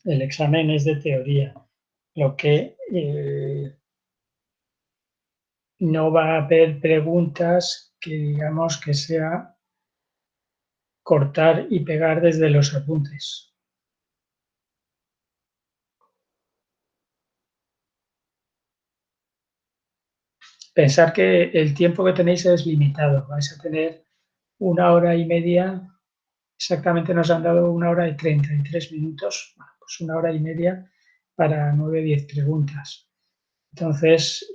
El examen es de teoría. Lo que no va a haber preguntas que digamos que sea cortar y pegar desde los apuntes. Pensar que el tiempo que tenéis es limitado. Vais a tener 1 hora y media. Exactamente nos han dado 1 hora y 33 minutos. Bueno, pues 1 hora y media para 9 o 10 preguntas. Entonces,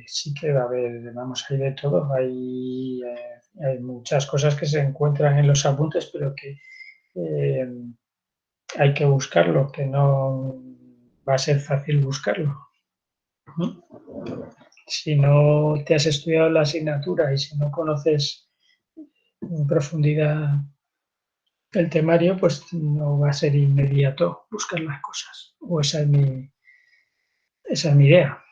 sí que va a haber, vamos, hay de todo. Hay muchas cosas que se encuentran en los apuntes, pero que hay que buscarlo, que no va a ser fácil buscarlo. Si no te has estudiado la asignatura y si no conoces en profundidad el temario, pues no va a ser inmediato buscar las cosas. O esa es mi idea.